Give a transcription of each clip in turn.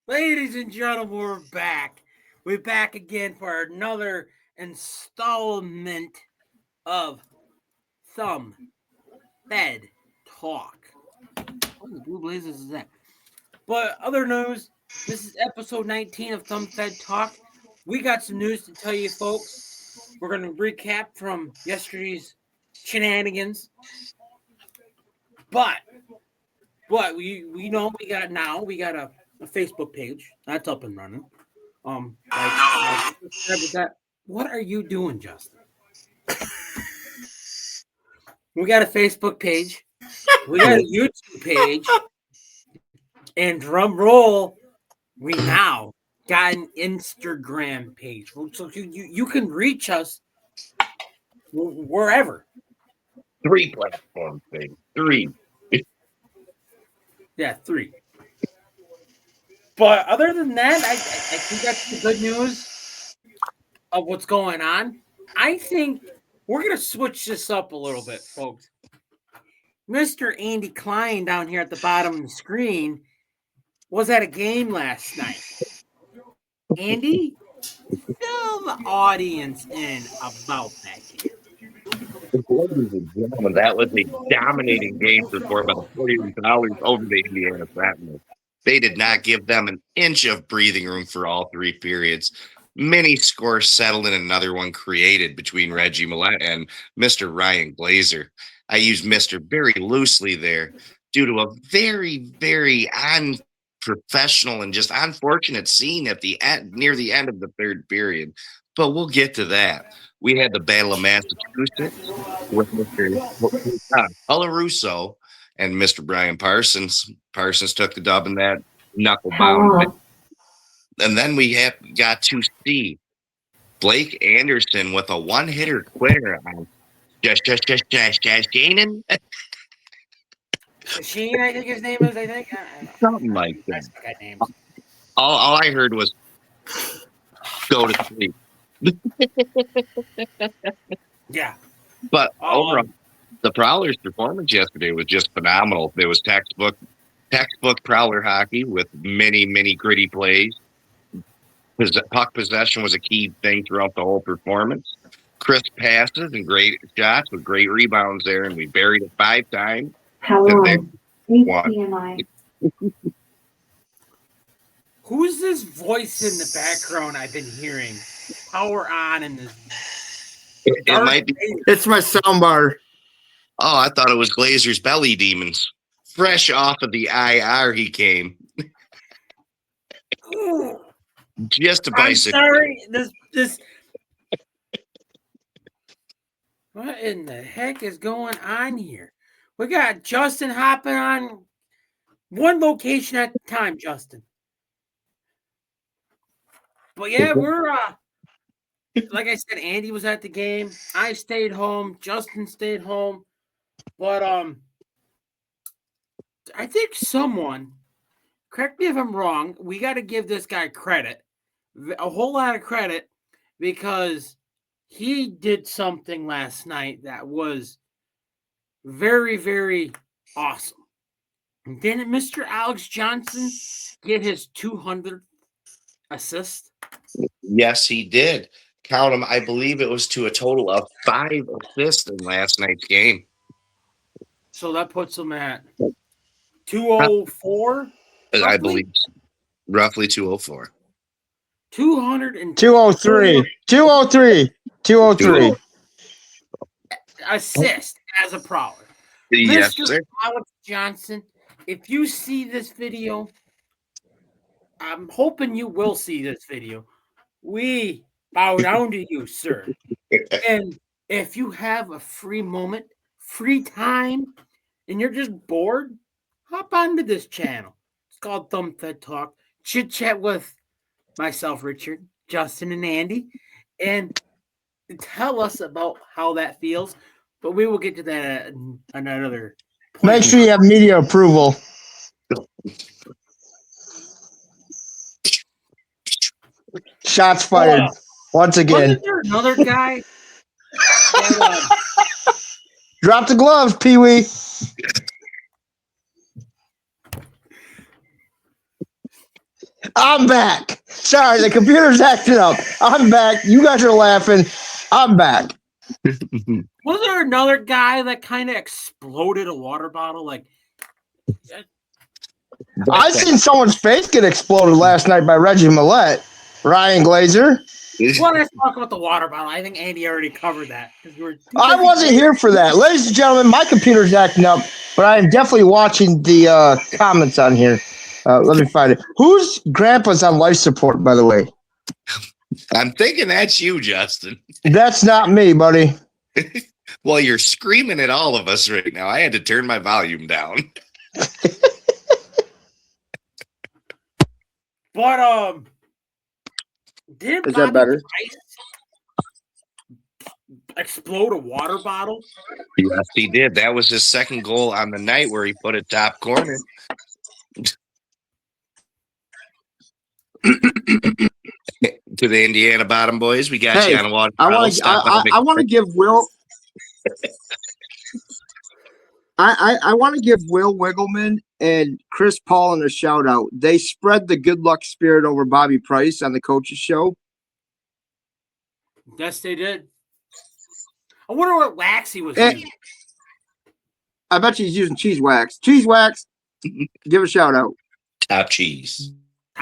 Ladies and gentlemen, we're back. We're back again for another installment of Thumb Fed Talk. What in the blue blazes is that? But other news, this is episode 19 of Thumb Fed Talk. We got some news to tell you folks. We're going to recap from yesterday's shenanigans. But we know we got a Facebook page that's up and running. What are you doing, Justin? We got a Facebook page. We got a YouTube page. And drum roll, we now got an Instagram page. So you can reach us wherever. 3 platforms, baby. 3. Yeah, 3. But other than that, I think that's the good news of what's going on. I think we're going to switch this up a little bit, folks. Mr. Andy Klein down here at the bottom of the screen was at a game last night. Andy, fill the audience in about that game. Ladies and gentlemen, that was a dominating game performed by the 41 Prowlers over the Indiana Sentinels. They did not give them an inch of breathing room for all 3 periods. Many scores settled and another one created between Reggie Millette and Mr. Ryan Glazer. I use Mr. very loosely there due to a very, very unprofessional and just unfortunate scene at the end, near the end of the 3rd period. But we'll get to that. We had the Battle of Massachusetts with Mr. Olarusso and Mr. Brian Parsons. Parsons took the dub in that knuckle-bound. And then we got to see Blake Anderson with a one-hitter quitter on Shannon. Sheen, I think his name is. I think Something like that. All I heard was go to sleep. Yeah. But overall, the Prowlers' performance yesterday was just phenomenal. There was textbook Prowler hockey with many, many gritty plays. Puck possession was a key thing throughout the whole performance. Crisp passes and great shots with great rebounds there, and we buried it 5 times. Hello, HDMI. Who's this voice in the background I've been hearing? Power on in this. It might be. It's my soundbar. Oh, I thought it was Glazer's Belly Demons. Fresh off of the IR, he came. Just a bicycle. I'm sorry. This. What in the heck is going on here? We got Justin hopping on one location at a time, Justin. But yeah, we're like I said, Andy was at the game. I stayed home. Justin stayed home. But I think someone, correct me if I'm wrong, we got to give this guy credit, a whole lot of credit, because he did something last night that was very, very awesome. Didn't Mr. Alex Johnson get his 200th assist? Yes, he did. Count them. I believe it was to a total of 5 assists in last night's game. So that puts him at 204? I believe roughly 204. 203. 203. Assist as a Prowler. Yes, Mr. sir. Alex Johnson, if you see this video, I'm hoping you will see this video. We bow down to you, sir. And if you have a free moment, free time, and you're just bored, hop onto this channel. called Thumb Fed Talk. Chit chat with myself, Richard, Justin, and Andy, and tell us about how that feels. But we will get to that at another point. Make sure you have media approval. Shots fired once again. Wasn't there another guy? that, Drop the gloves, Pee Wee. I'm back. Sorry, the computer's acting up. I'm back. You guys are laughing. I'm back. was there another guy that kind of exploded a water bottle? Like, I seen someone's face get exploded last night by Reggie Millette. Ryan Glazer. well, let's talk about the water bottle. I think Andy already covered that. 'Cause I wasn't here for that. Ladies and gentlemen, my computer's acting up, but I am definitely watching the comments on here. Let me find it. Whose grandpa's on life support, by the way? I'm thinking that's you, Justin. That's not me, buddy. Well, you're screaming at all of us right now. I had to turn my volume down. But did Is that better? Price explode a water bottle? Yes, he did. That was his second goal on the night where he put it top corner. To the Indiana Bottom boys, we got you on a water. I want to give Will. I want to give Will Wiggleman and Chris Paulin a shout out. They spread the good luck spirit over Bobby Price on the coaches show. Yes, they did. I wonder what wax he was using. I bet he's using cheese wax. Cheese wax. Give a shout out. Top cheese.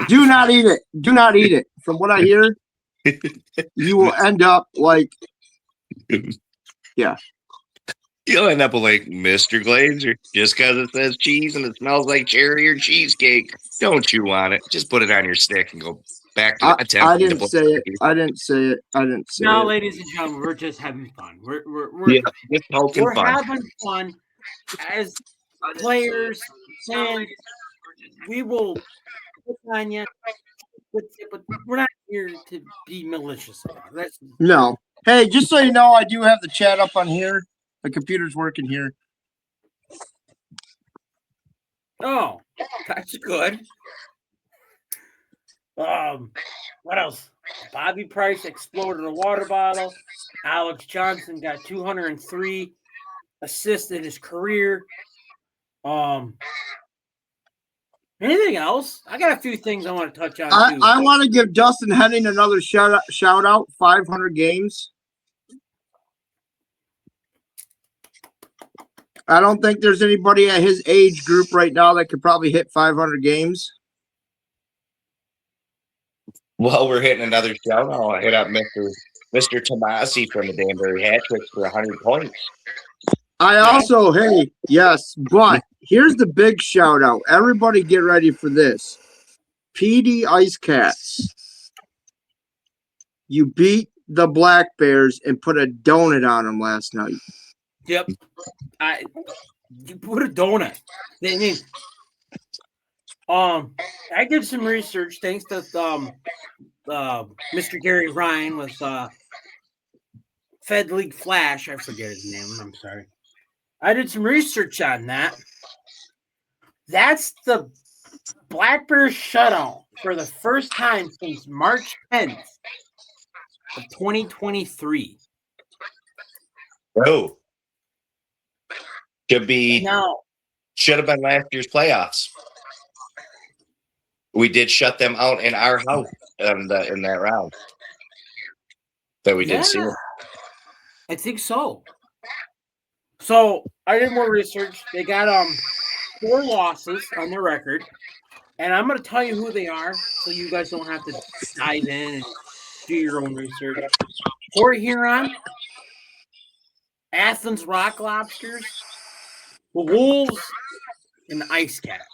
Do not eat it. Do not eat it. From what I hear, you will end up like, yeah. You'll end up like Mr. Glazer just because it says cheese and it smells like cherry or cheesecake. Don't chew on it. Just put it on your stick and go back to I didn't say it. I didn't say it. I didn't say No, it. ladies and gentlemen, we're just having fun. We're just poking we're fun. having fun as players, fans. We will pick on you, but we're not here to be malicious. That's No. Hey, just so you know, I do have the chat up on here. The computer's working here. oh, that's good. What else? Bobby Price exploded a water bottle. Alex Johnson got 203 assists in his career. Anything else? I got a few things I want to touch on too. I want to give Dustin Henning another shout out. 500 games. I don't think there's anybody at his age group right now that could probably hit 500 games. Well, we're hitting another shout. I'll hit up Mr. Tomasi from the Danbury Hat Tricks for 100 points. I also, hey, yes, but here's the big shout out. Everybody get ready for this. PD Ice Cats. You beat the Black Bears and put a donut on them last night. Yep. You put a donut. I mean, I did some research thanks to Mr. Gary Ryan with Fed League Flash. I forget his name. I'm sorry. I did some research on that. That's the Black Bears shutout for the first time since March 10th of 2023. Oh. Should have been last year's playoffs. We did shut them out in our house in that round. That we did see. I think so. So I did more research. They got 4 losses on their record, and I'm going to tell you who they are, so you guys don't have to dive in and do your own research. Port Huron, Athens Rock Lobsters, the Wolves, and the Ice Cats.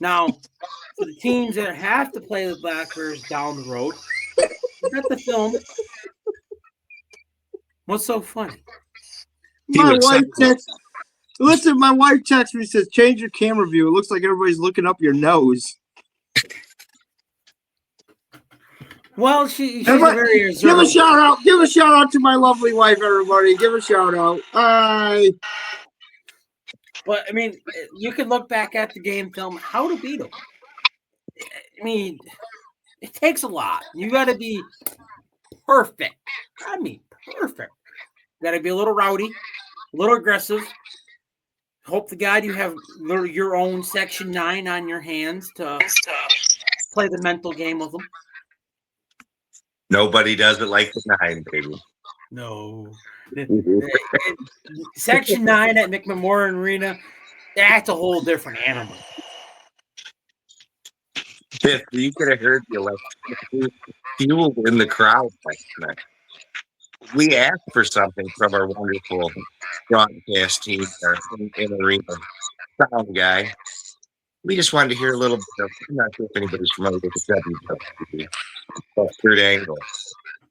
Now, for the teams that have to play the Black Bears down the road, look at the film. What's so funny? My wife Listen, my wife texts me, says, change your camera view. It looks like everybody's looking up your nose. Well, she's Everybody- very Give a reserved. shout out. Give a shout out to my lovely wife, everybody. Give a shout out. Hi. But I mean, you could look back at the game film, how to beat them. I mean, it takes a lot. You got to be perfect. I mean, perfect. Got to be a little rowdy, a little aggressive. Hope to God you have your own Section 9 on your hands to play the mental game with them. Nobody does it like the 9, baby. No. Section 9 at McMemorial Arena, that's a whole different animal. If you could have heard the electric fuel in the crowd last night. We asked for something from our wonderful broadcast team, our in arena sound guy. We just wanted to hear a little bit of, I'm not sure if anybody's familiar with the WWE, but Kurt Angle.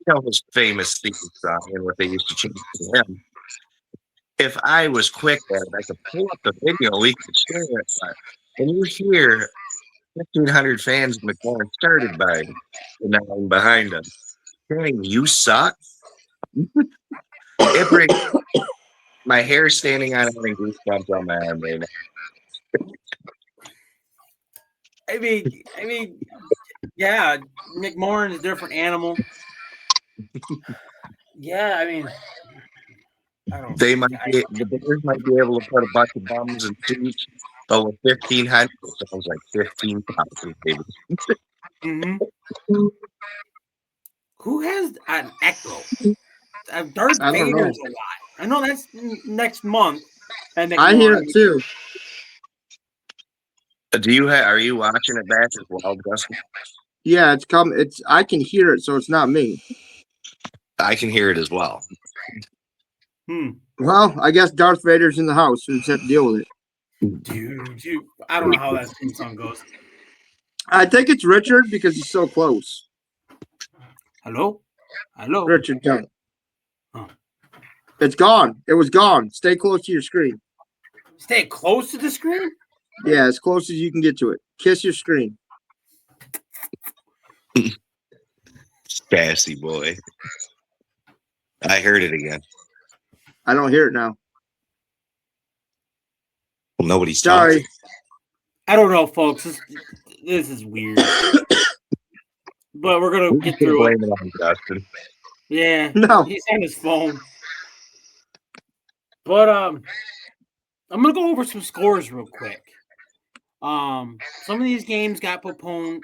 You know his famous theme song and what they used to change to him. If I was quick at it, I could pull up the video, we could share it. And you hear 1,500 fans of McLaurin started by the 9 behind them saying, "You suck." It brings my hair standing on it and goosebumps on my arm right now. I mean, yeah, McMorrin is a different animal. Yeah, I mean, I don't. They might be, the Bears might be able to put a bunch of bums in seats, but with 1,500, it sounds like 15,000, baby. Mm-hmm. Who has an echo? Darth I don't know. Vader's a lot. I know that's next month. And I hear it too. Are you watching it back as well, Justin? Yeah, it's come. I can hear it, so it's not me. I can hear it as well. Well, I guess Darth Vader's in the house, so we just have to deal with it. Dude, I don't know how that theme song goes. I think it's Richard because he's so close. Hello? Richard, don't. Huh. It's gone. It was gone. Stay close to your screen. Stay close to the screen? Yeah, as close as you can get to it. Kiss your screen. Sassy boy. I heard it again. I don't hear it now. Well, nobody's Sorry. talking. I don't know, folks. This is weird. But we're going to get through it. Blame it on Justin. Yeah. No. He's on his phone. But I'm going to go over some scores real quick. Some of these games got postponed,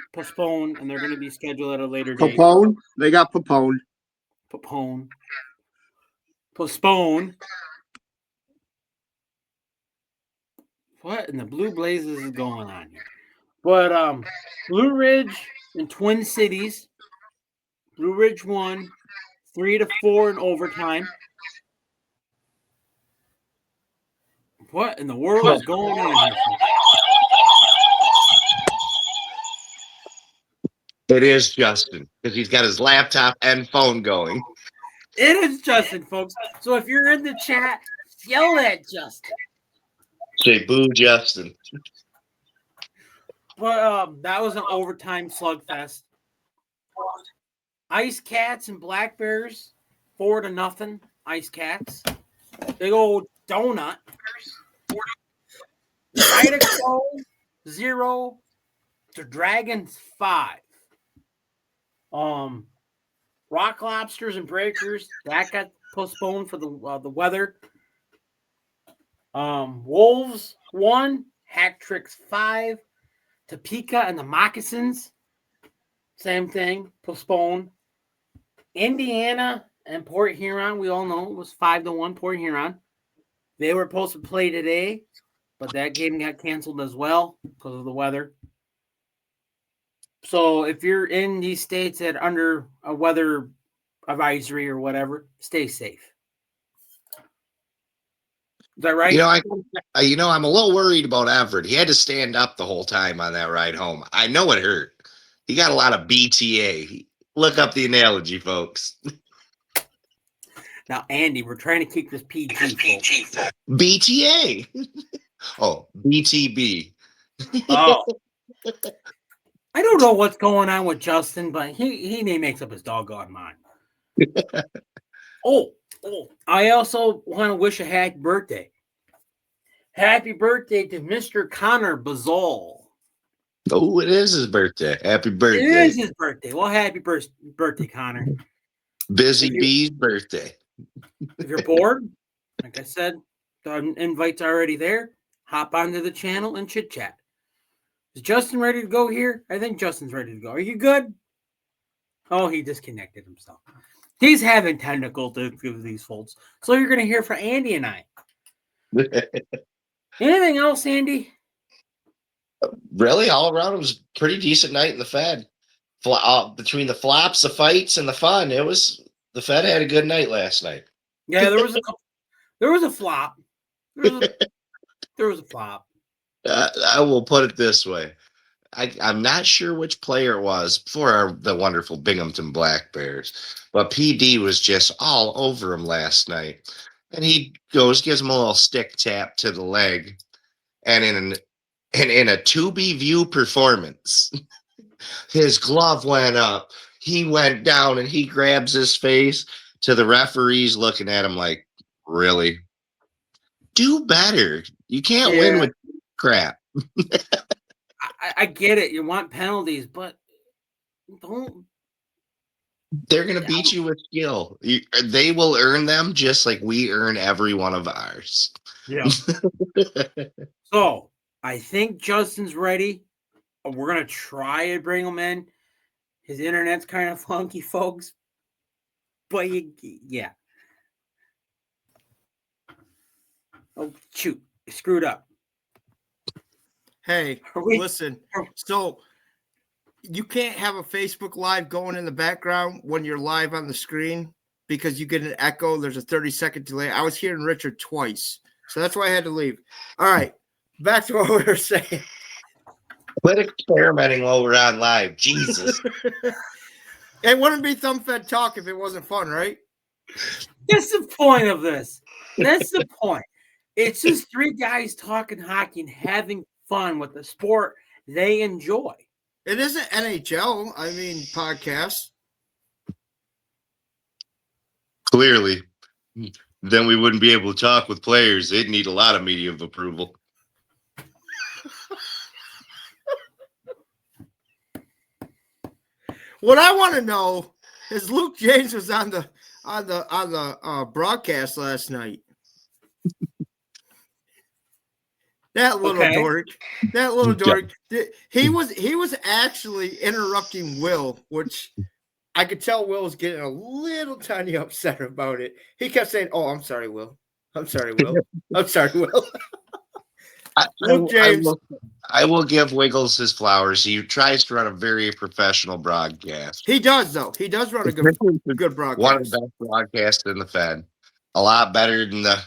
and they're going to be scheduled at a later date. Postponed? They got postponed. Postponed. What in the blue blazes is going on here? But Blue Ridge and Twin Cities. Blue Ridge won 3-4 in overtime. What in the world is going on here? It is Justin because he's got his laptop and phone going. It is Justin, folks. So if you're in the chat, yell at Justin. Say boo, Justin. But that was an overtime slugfest. Ice Cats and Black Bears, 4-0. Ice Cats. Big old donut. Idaho 0 to Dragons 5. Rock Lobsters and Breakers, that got postponed for the weather. Wolves 1, Hack Tricks 5. Topeka and the Moccasins, same thing, postponed. Indiana and Port Huron, we all know it was 5-1 Port Huron. They were supposed to play today, but that game got canceled as well because of the weather. So if you're in these states that are under a weather advisory or whatever, stay safe. Is that right? I'm a little worried about Everett. He had to stand up the whole time on that ride home. I know it hurt. He got a lot of BTA. Look up the analogy, folks. Now, Andy, we're trying to keep this PG. Folks. BTA. Oh, BTB. Oh. I don't know what's going on with Justin, but he makes up his doggone mind. Oh, I also want to wish a happy birthday. Happy birthday to Mr. Connor Bazal. Oh, it is his birthday. Happy birthday. It is his birthday. Well, happy birthday, Connor. Busy Bee's birthday. If you're bored, like I said, the invite's already there. Hop onto the channel and chit chat. Is Justin ready to go here? I think Justin's ready to go. Are you good? Oh, he disconnected himself. He's having technical difficulties, folks. So you're going to hear from Andy and I. Anything else, Andy? Really, all around, it was a pretty decent night in the Fed. Between the flops, the fights, and the fun, the Fed had a good night last night. Yeah, there was a flop. There was a flop. I will put it this way. I'm not sure which player it was for the wonderful Binghamton Black Bears, but PD was just all over him last night. And he gives him a little stick tap to the leg. And in a to-be view performance, his glove went up. He went down and he grabs his face to the referees looking at him like, really? Do better. You can't win with crap. I get it. You want penalties, but don't. They're going to beat you with skill. They will earn them just like we earn every one of ours. Yeah. So I think Justin's ready. We're going to try and bring him in. His internet's kind of funky, folks. But yeah. Oh, shoot. You screwed up. Hey, listen. So you can't have a Facebook Live going in the background when you're live on the screen because you get an echo. There's a 30-second delay. I was hearing Richard twice, so that's why I had to leave. All right, back to what we were saying. Quit experimenting while we're on live. Jesus. It wouldn't be Thumb Fed Talk if it wasn't fun, right? That's the point of this. That's the point. It's just three guys talking hockey and having fun with the sport they enjoy. It isn't NHL. I mean, podcast. Clearly. Then we wouldn't be able to talk with players. They'd need a lot of media approval. What I want to know is Luke James was on the broadcast last night. That little dork. That little dork. He was actually interrupting Will, which I could tell Will was getting a little tiny upset about it. He kept saying, "Oh, I'm sorry, Will. I'm sorry, Will. I'm sorry, Will." Luke James. I will give Wiggles his flowers. He tries to run a very professional broadcast. He does, though. He does run a good broadcast. One of the best broadcasts in the Fed. A lot better than the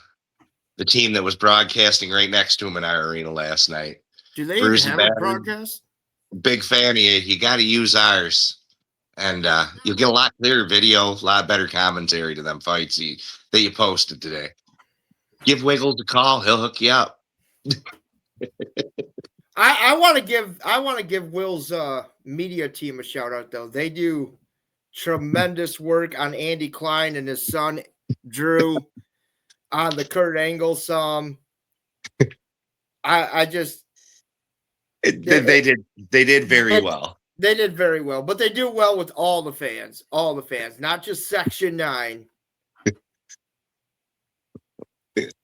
team that was broadcasting right next to him in our arena last night. Do they even have a broadcast? Big fan of you. You got to use ours. And you'll get a lot clearer video, a lot better commentary to them fights that you posted today. Give Wiggles a call. He'll hook you up. I want to give Will's media team a shout out though. They do tremendous work on Andy Klein and his son Drew on the Kurt Angle some. They did very well. They did very well, but they do well with all the fans, not just Section 9.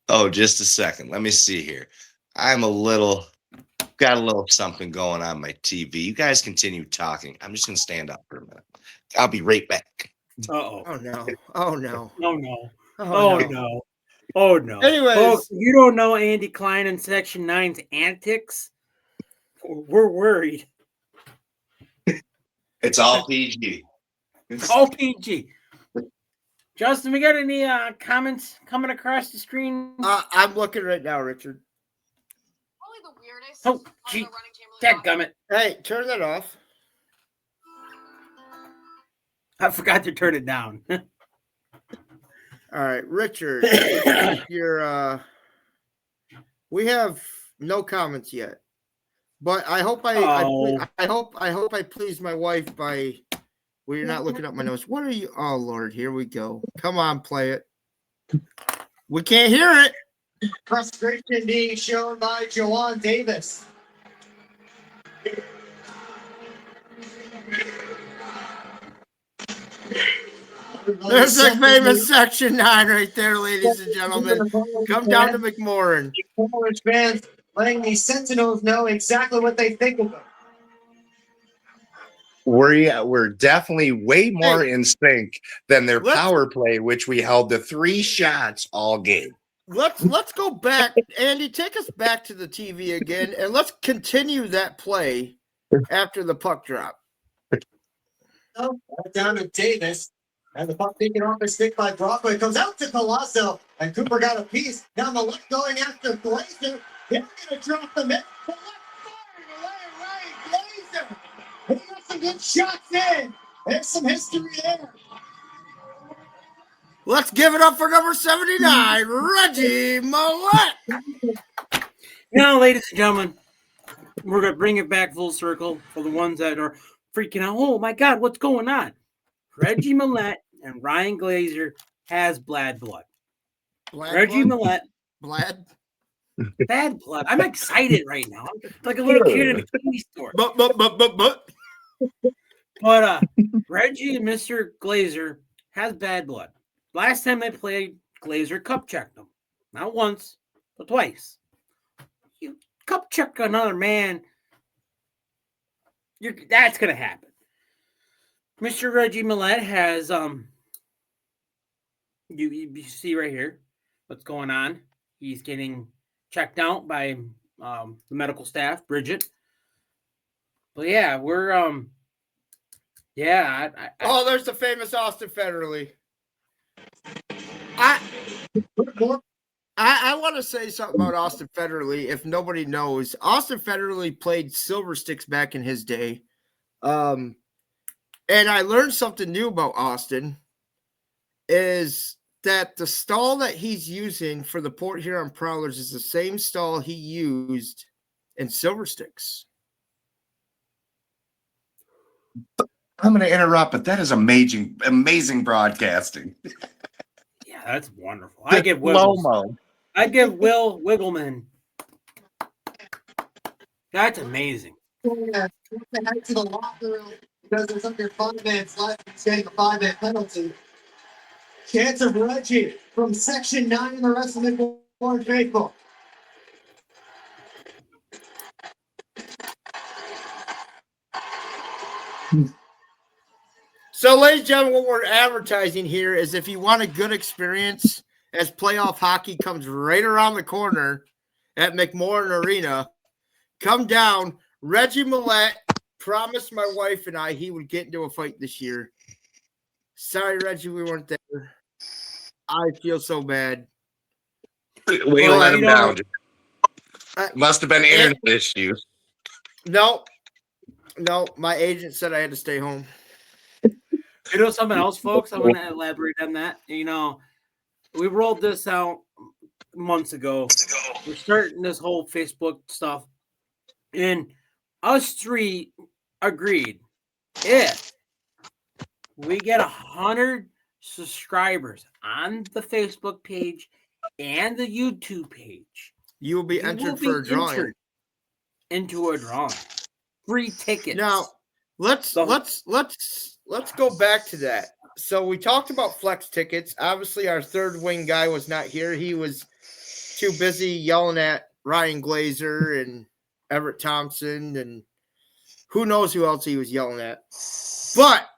Oh, just a second. Let me see here. Got a little something going on my TV. You guys continue talking. I'm just going to stand up for a minute. I'll be right back. Uh-oh. Oh, no. Oh, no. Oh, no. Oh, no. Oh, no. Anyways. Folks, you don't know Andy Klein and Section 9's antics? We're worried. It's all PG. It's all PG. Justin, we got any comments coming across the screen? I'm looking right now, Richard. The weirdest. Oh, gee, dadgummit. Hey, turn that off. I forgot to turn it down. All right, Richard. We have no comments yet, but I hope I hope I pleased my wife by. Well, you're not looking up my notes. What are you? Oh Lord, here we go. Come on, play it. We can't hear it. Frustration being shown by Joanne Davis. There's the famous Section 9 right there, ladies and gentlemen. Come down to McMorran. College fans letting the Sentinels know exactly what they think of them. We're definitely way more in sync than their power play, which we held to 3 shots all game. Let's go back, Andy. Take us back to the TV again, and let's continue that play after the puck drop. Oh, down to Davis. And the puck taken off his stick by Broadway. Comes out to Colosso. And Cooper got a piece. Down the left going after Glazer. They're going to drop the mid. The left firing away, right. Glazer. He got some good shots in. There's some history there. Let's give it up for number 79, Reggie Millette. Now, ladies and gentlemen, we're going to bring it back full circle for the ones that are freaking out. Oh, my God, what's going on? Reggie Millette and Ryan Glazer has bad blood. Reggie Millette. Bad blood. I'm excited right now. I'm like a little kid in a candy store. But. But Reggie and Mr. Glazer has bad blood. Last time they played, Glazer cup checked him. Not once, but twice. You cup check another man, that's going to happen. Mr. Reggie Millette has, you see right here what's going on. He's getting checked out by the medical staff, Bridget. But yeah, we're, there's the famous Austin Federley. I want to say something about Austin Federley. If nobody knows, Austin Federley played Silver Sticks back in his day. And I learned something new about Austin is that the stall that he's using for the Port Huron Prowlers is the same stall he used in Silver Sticks. I'm going to interrupt, but that is amazing broadcasting. Yeah, that's wonderful. I give Will Wiggleman. That's amazing. Head to the locker room because there's under 5 minutes left. He's getting a 5-minute penalty. Chance of Reggie from Section 9 and the rest of the board faithful. So, ladies and gentlemen, what we're advertising here is if you want a good experience as playoff hockey comes right around the corner at McMorran Arena, come down. Reggie Millette promised my wife and I he would get into a fight this year. Sorry, Reggie, we weren't there. I feel so bad. We let him down. Must have been internet issues. No, my agent said I had to stay home. You know something else, folks? I want to elaborate on that. You know, we rolled this out months ago. We're starting this whole Facebook stuff. And us 3 agreed if we get 100 subscribers on the Facebook page and the YouTube page, you will be entered for a drawing. Into a drawing. Free tickets. Now, let's go back to that. So we talked about flex tickets. Obviously, our third wing guy was not here. He was too busy yelling at Ryan Glazer and Everett Thompson and who knows who else he was yelling at. But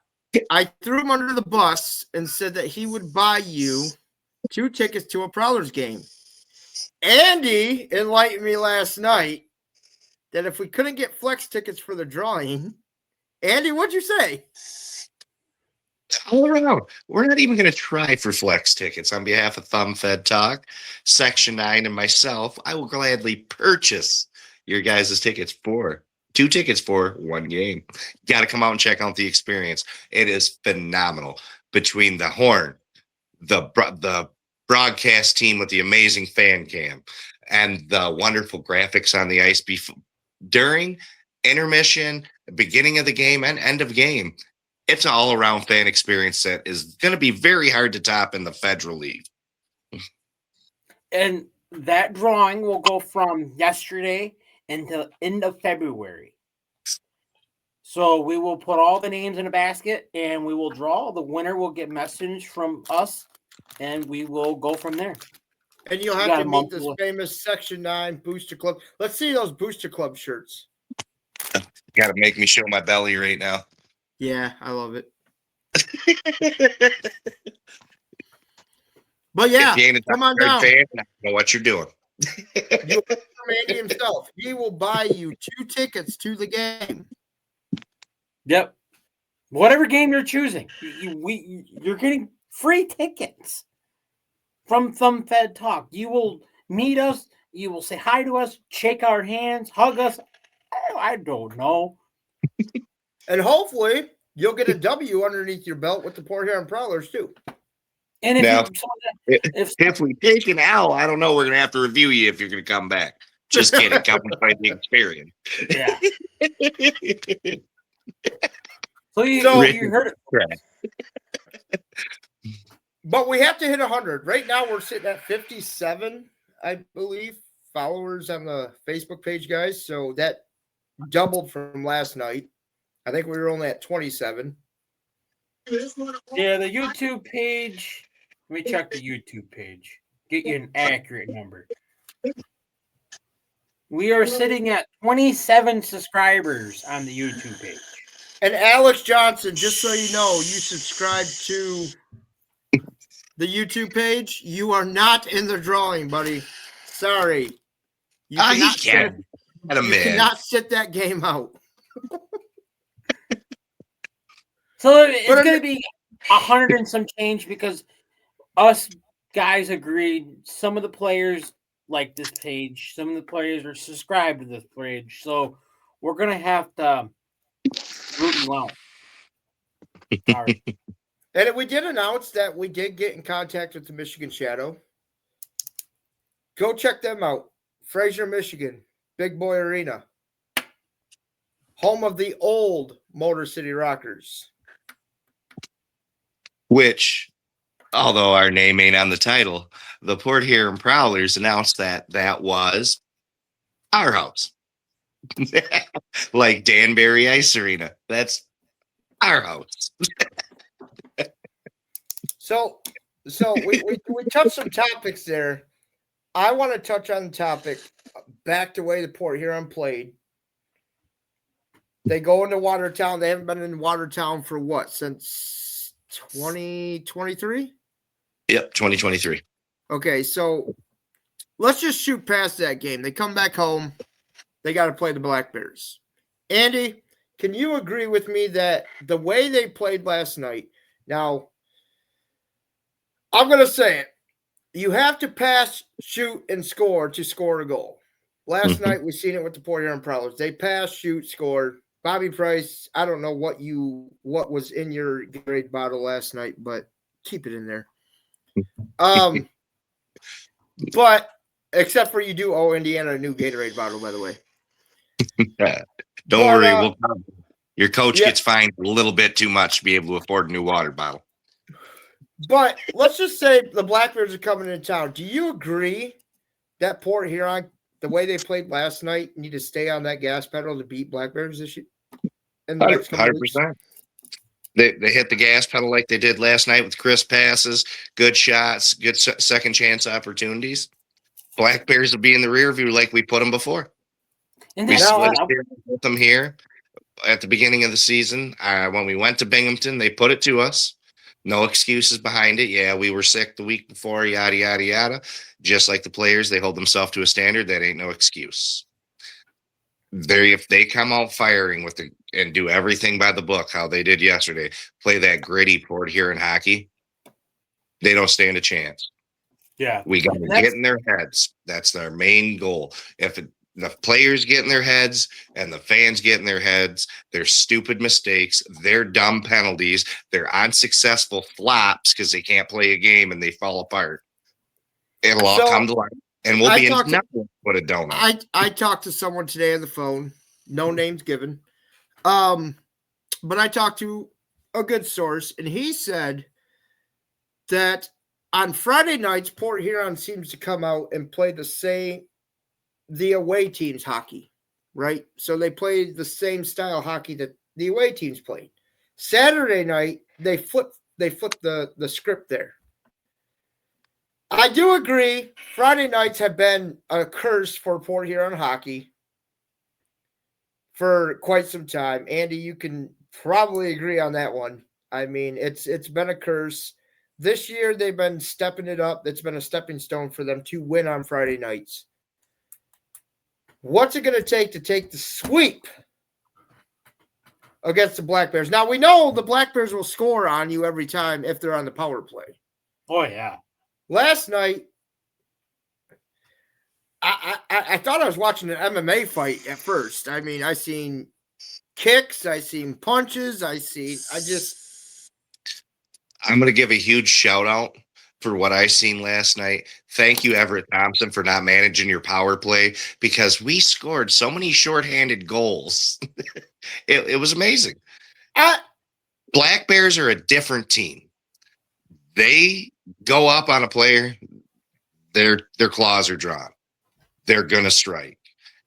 I threw him under the bus and said that he would buy you 2 tickets to a Prowlers game. Andy enlightened me last night that if we couldn't get flex tickets for the drawing, Andy, what'd you say? All around. We're not even going to try for flex tickets. On behalf of Thumb Fed Talk, Section 9, and myself, I will gladly purchase your guys' tickets for 2 tickets for 1 game. Got to come out and check out the experience. It is phenomenal. Between the horn, the broadcast team with the amazing fan cam and the wonderful graphics on the ice during intermission, beginning of the game, and end of game. It's an all-around fan experience that is going to be very hard to top in the Federal League. And that drawing will go from yesterday until end of February. So we will put all the names in a basket and we will draw. The winner will get message from us and we will go from there. And you'll have to meet this famous Section 9 Booster Club. Let's see those Booster Club shirts. Got to make me show my belly right now. Yeah, I love it. But yeah, if you ain't a come on diehard down. fan, I don't know what you're doing. You'll hear from Andy himself. He will buy you 2 tickets to the game. Yep. Whatever game you're choosing, you're getting free tickets from Thumb Fed Talk. You will meet us. You will say hi to us, shake our hands, hug us. I don't know. And hopefully you'll get a W underneath your belt with the Port Huron Prowlers too. And Now, if if we take an L, I don't know. We're going to have to review you if you're going to come back. Just kidding. Come and fight the experience. yeah. So you heard it. But we have to hit 100. Right now we're sitting at 57, I believe, followers on the Facebook page, guys. So that doubled from last night. I think we were only at 27. Yeah, the YouTube page. Let me check the YouTube page. Get you an accurate number. We are sitting at 27 subscribers on the YouTube page. And Alex Johnson, just so you know, you subscribe to the YouTube page. You are not in the drawing, buddy. Sorry. You cannot sit that game out. So it's going to be 100 and some change because us guys agreed. Some of the players like this page. Some of the players are subscribed to this page. So we're going to have to root you out. Sorry. And we did announce that we did get in contact with the Michigan Shadow. Go check them out. Fraser, Michigan. Big Boy Arena. Home of the old Motor City Rockers. Which, although our name ain't on the title, the Port Huron Prowlers announced that was our house. Like Danbury Ice Arena. That's our house. So we touched some topics there. I want to touch on the topic back to the way the Port Huron played. They go into Watertown. They haven't been in Watertown for what, since 2023? Yep, 2023. Okay, so let's just shoot past that game. They come back home. They got to play the Black Bears. Andy, can you agree with me that the way they played last night, now, I'm going to say it. You have to pass, shoot, and score to score a goal. Last night, we seen it with the Port Huron Prowlers. They passed, shoot, scored. Bobby Price, I don't know what was in your Gatorade bottle last night, but keep it in there. But except for you do owe Indiana a new Gatorade bottle, by the way. Don't worry, we'll come. Your coach gets fined a little bit too much to be able to afford a new water bottle. But let's just say the Blackbears are coming into town. Do you agree that Port Huron, the way they played last night, need to stay on that gas pedal to beat Blackbears this year? 100%. They hit the gas pedal like they did last night with crisp passes, good shots, good second chance opportunities. Black Bears will be in the rear view like we put them before. And We split with them here at the beginning of the season. When we went to Binghamton, they put it to us. No excuses behind it. Yeah, we were sick the week before, yada, yada, yada. Just like the players, they hold themselves to a standard. That ain't no excuse. If they come out firing and do everything by the book, how they did yesterday, play that gritty Port Huron hockey, they don't stand a chance. Yeah. We got to get in their heads. That's their main goal. If The players get in their heads and the fans get in their heads. Their stupid mistakes, their dumb penalties, their unsuccessful flops because they can't play a game and they fall apart. It'll all So, come to light, and we'll I be in talked to- nothing but a donut. I talked to someone today on the phone, no names given. But I talked to a good source, and he said that on Friday nights, Port Huron seems to come out and play the away teams hockey, right? So they play the same style hockey that the away teams played. Saturday night, they flip the script there. I do agree. Friday nights have been a curse for Port Huron hockey for quite some time. Andy, you can probably agree on that one. I mean, it's been a curse. This year they've been stepping it up. It's been a stepping stone for them to win on Friday nights. What's it going to take the sweep against the Black Bears? Now, we know the Black Bears will score on you every time if they're on the power play. Oh, yeah. Last night, I thought I was watching an MMA fight at first. I mean, I seen kicks, I seen punches, I'm going to give a huge shout out for what I seen last night. Thank you, Everett Thompson, for not managing your power play because we scored so many shorthanded goals. It was amazing. Black Bears are a different team. They go up on a player, their claws are drawn. They're going to strike.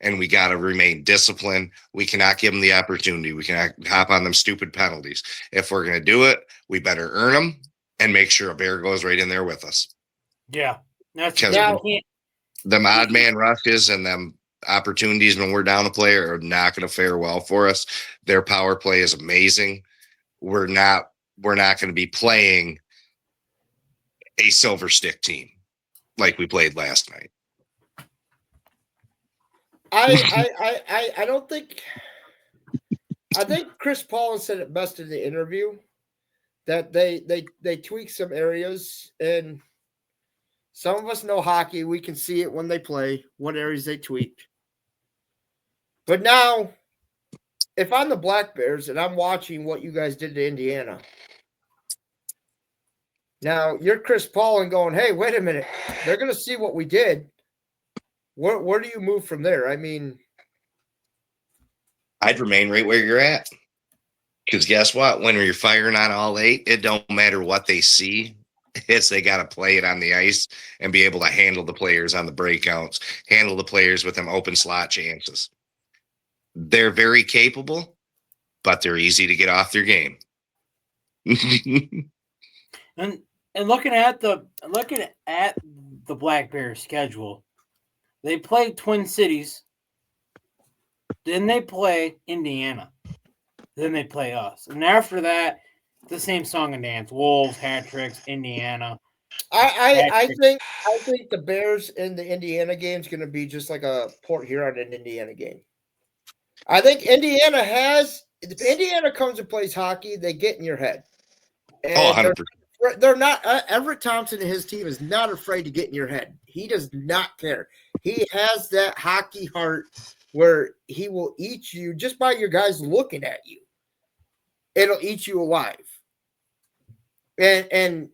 And we got to remain disciplined. We cannot give them the opportunity. We cannot hop on them stupid penalties. If we're going to do it, we better earn them and make sure a Bear goes right in there with us. Yeah. That's Because them odd man rushes and them opportunities when we're down a player are not going to fare well for us. Their power play is amazing. We're not going to be playing a silver stick team like we played last night. I don't think. I think Chris Paul said it best in the interview that they tweak some areas, and some of us know hockey. We can see it when they play, what areas they tweaked. But now, if I'm the Black Bears and I'm watching what you guys did to Indiana, now you're Chris Paul and going, hey, wait a minute, they're going to see what we did. Where do you move from there? I mean, I'd remain right where you're at. Because guess what? When you're firing on all 8, it don't matter what they see. It's they got to play it on the ice and be able to handle the players on the breakouts, handle the players with them open slot chances. They're very capable, but they're easy to get off their game. And looking at the Black Bears schedule, they play Twin Cities, then they play Indiana, then they play us, and after that, the same song and dance: Wolves, hat tricks, Indiana. I think the Bears in the Indiana game is going to be just like a Port Huron and Indiana game. I think Indiana if Indiana comes and plays hockey, they get in your head. And 100%. they're not. Everett Thompson and his team is not afraid to get in your head. He does not care. He has that hockey heart where he will eat you just by your guys looking at you. It'll eat you alive. And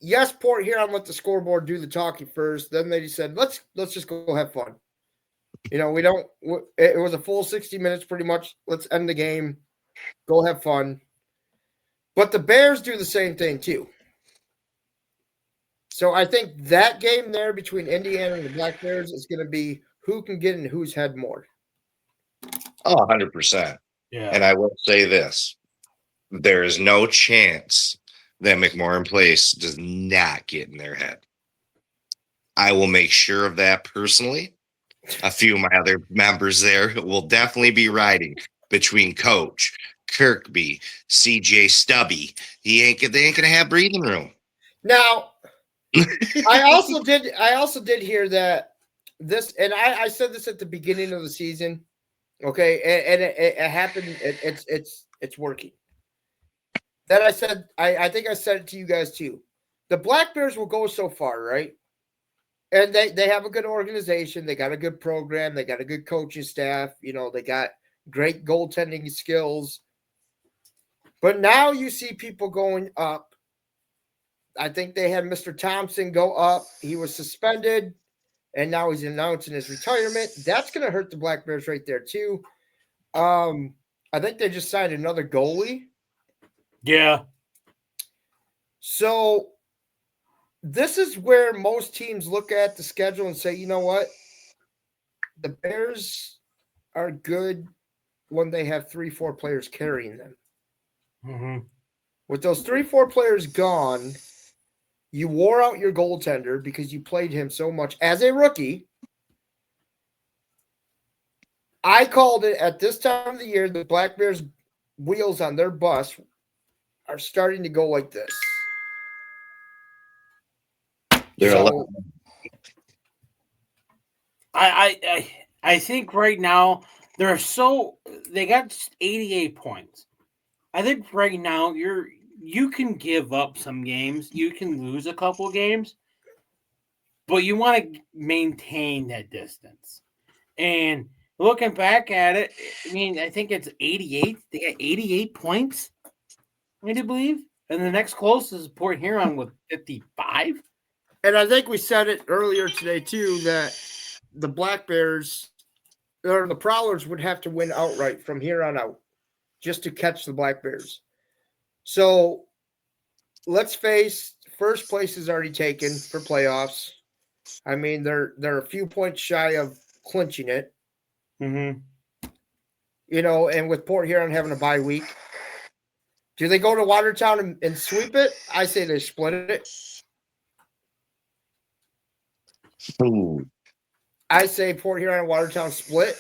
yes, Port Huron let the scoreboard do the talking first. Then they said, let's just go have fun. You know, it was a full 60 minutes pretty much. Let's end the game. Go have fun. But the Bears do the same thing too. So I think that game there between Indiana and the Black Bears is going to be who can get in whose head more. Oh, 100%. Yeah. And I will say this. There is no chance that McMorran Place does not get in their head. I will make sure of that personally. A few of my other members there will definitely be riding between Coach, Kirkby, CJ Stubby. They ain't gonna have breathing room. Now, I also did hear that this, and I said this at the beginning of the season. Okay, and it happened. It's working. Then I said, I think I said it to you guys too. The Black Bears will go so far, right? And they have a good organization. They got a good program. They got a good coaching staff. You know, they got great goaltending skills. But now you see people going up. I think they had Mr. Thompson go up. He was suspended, and now he's announcing his retirement. That's going to hurt the Black Bears right there, too. I think they just signed another goalie. Yeah. So this is where most teams look at the schedule and say, you know what? The Bears are good when they have 3-4 players carrying them. Mm-hmm. With those 3-4 players gone, you wore out your goaltender because you played him so much as a rookie. I called it at this time of the year, the Black Bears wheels on their bus are starting to go like this. They're So, I think right now they got 88 points. I think right now you can give up some games, you can lose a couple games, but you want to maintain that distance. And looking back at it, I mean, I think it's 88. They got 88 points, I do believe. And the next closest is Port Huron with 55. and I think we said it earlier today too, that the Black Bears or the Prowlers would have to win outright from here on out just to catch the Black Bears. So let's face, first place is already taken for playoffs. I mean, they're a few points shy of clinching it. Mm-hmm. You know, and with Port Huron having a bye week, do they go to Watertown and sweep it? I say they split it. Ooh. I say Port Huron and Watertown split,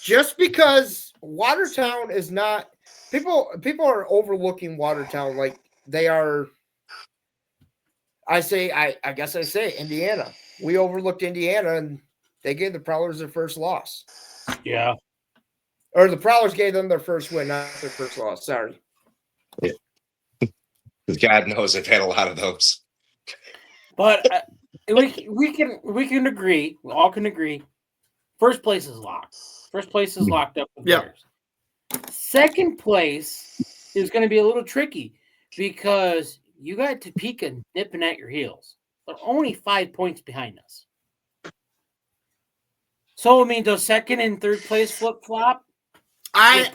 just because Watertown is not people are overlooking Watertown like they are. I guess I say Indiana. We overlooked Indiana and they gave the Prowlers their first loss. Yeah. Or the Prowlers gave them their first win, not their first loss. Sorry. God knows I've had a lot of those. But we can agree. We all can agree. First place is locked. First place is locked up with Yeah. Bears. Second place is going to be a little tricky because you got Topeka nipping at your heels. They're only 5 points behind us. So I mean, does second and third place flip flop? I'm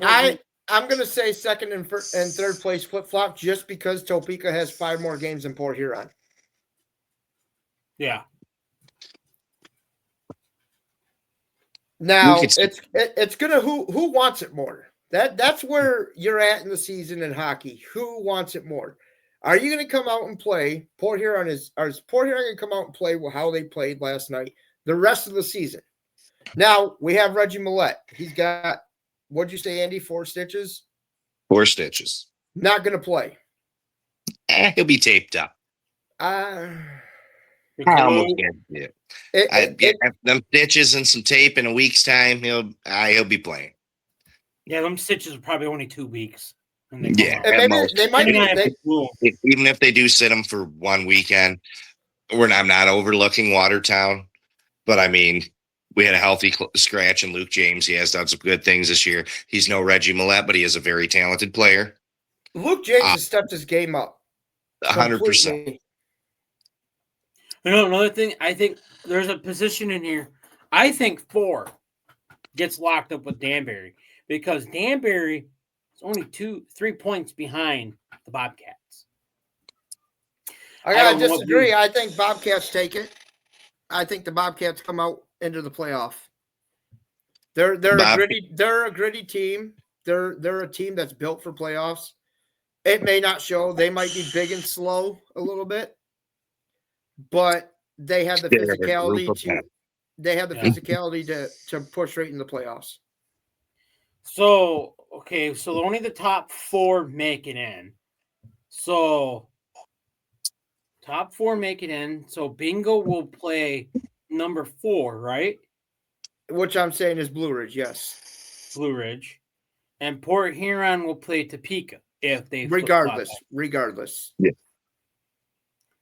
going to say second and third place flip flop just because Topeka has 5 more games than Port Huron. Yeah. Now We could- it's gonna who wants it more. That's where you're at in the season in hockey. Who wants it more? Are you going to come out and play? Port Huron is Port Huron going to come out and play how they played last night the rest of the season? Now we have Reggie Millette. He's got, what'd you say, Andy? 4 stitches. 4 stitches. Not going to play. He'll be taped up. I almost can't do it. Them stitches and some tape in a week's time, he'll be playing. Yeah, them stitches are probably only 2 weeks. When they Yeah, come out. And maybe most. they might Depending on be, if it's cool. Even if they do sit him for one weekend, I'm not overlooking Watertown, but I mean, we had a healthy scratch in Luke James. He has done some good things this year. He's no Reggie Millette, but he is a very talented player. Luke James has stepped his game up. 100%. completely. You know, another thing, I think there's a position in here. I think 4 gets locked up with Danbury because Danbury is only 3 points behind the Bobcats. I don't know what disagree. you- I think Bobcats take it. I think the Bobcats come out into the playoff. They're a gritty team. They're a team that's built for playoffs. It may not show. They might be big and slow a little bit, but they have the They're a group physicality of to. men. They have the Yeah. physicality to push right in the playoffs. So, okay, so only the top 4 make it in. So, top 4 make it in. So, Bingo will play number 4, right? Which I'm saying is Blue Ridge, yes. Blue Ridge. And Port Huron will play Topeka if they flip-flop Regardless. Yeah.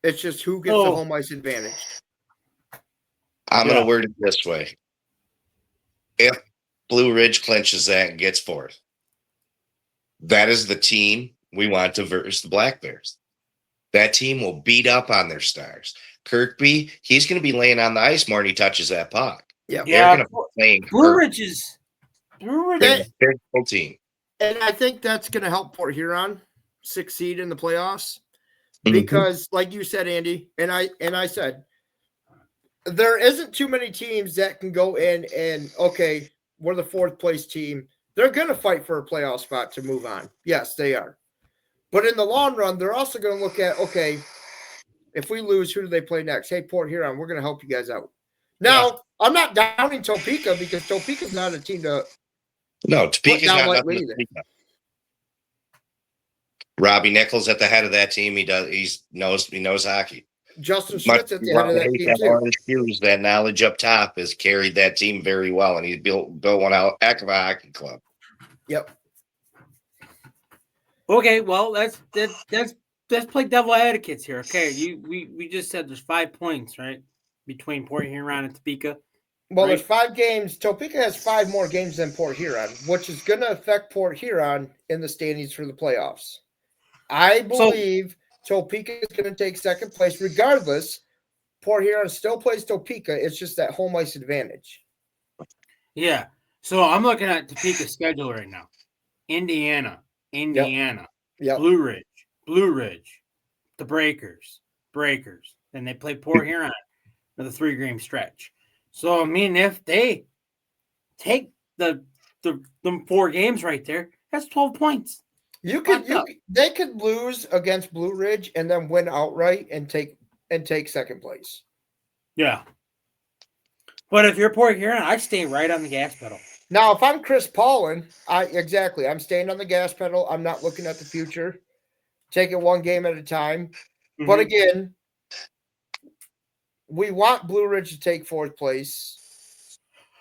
It's just who gets the home ice advantage. I'm Yeah. going to word it this way. If Blue Ridge clinches that and gets fourth, that is the team we want to versus the Black Bears. That team will beat up on their stars. Kirkby, he's going to be laying on the ice more than he touches that puck. Yeah. They're going to be playing Blue hurt. Ridge is They're a physical team. And I think that's going to help Port Huron succeed in the playoffs Mhm. because, like you said, Andy, and I said, there isn't too many teams that can go in and, okay, we're the fourth place team. They're going to fight for a playoff spot to move on. Yes, they are. But in the long run, they're also going to look at, okay, if we lose, who do they play next? Hey, Port Huron, we're going to help you guys out. Now, I'm not downing Topeka because Topeka's not a team to No, Topeka's down not lightly nothing to either. speak of. Robbie Nichols at the head of that team. He knows hockey. Justin Much Schmitz at the head of that team that too. orange shoes, that knowledge up top has carried that team very well, and he's built one out heck of a hockey club. Yep. Okay, well, let's play devil advocates here. Okay, we just said there's 5 points, right, between Port Huron and Topeka. Well, Right. there's 5 games. Topeka has 5 more games than Port Huron, which is going to affect Port Huron in the standings for the playoffs. I believe Topeka is going to take second place regardless. Port Huron still plays Topeka. It's just that home ice advantage. Yeah. So I'm looking at Topeka's schedule right now. Indiana, Yep. Blue Ridge, the Breakers. Then they play Port Huron for the 3-game stretch. So I mean, if they take the 4 games right there, that's 12 points. They could lose against Blue Ridge and then win outright and take second place. Yeah. But if you're Port Huron, I stay right on the gas pedal. Now, if I'm Chris Paulin, I'm staying on the gas pedal. I'm not looking at the future. Taking one game at a time. Mm-hmm. But again, we want Blue Ridge to take fourth place.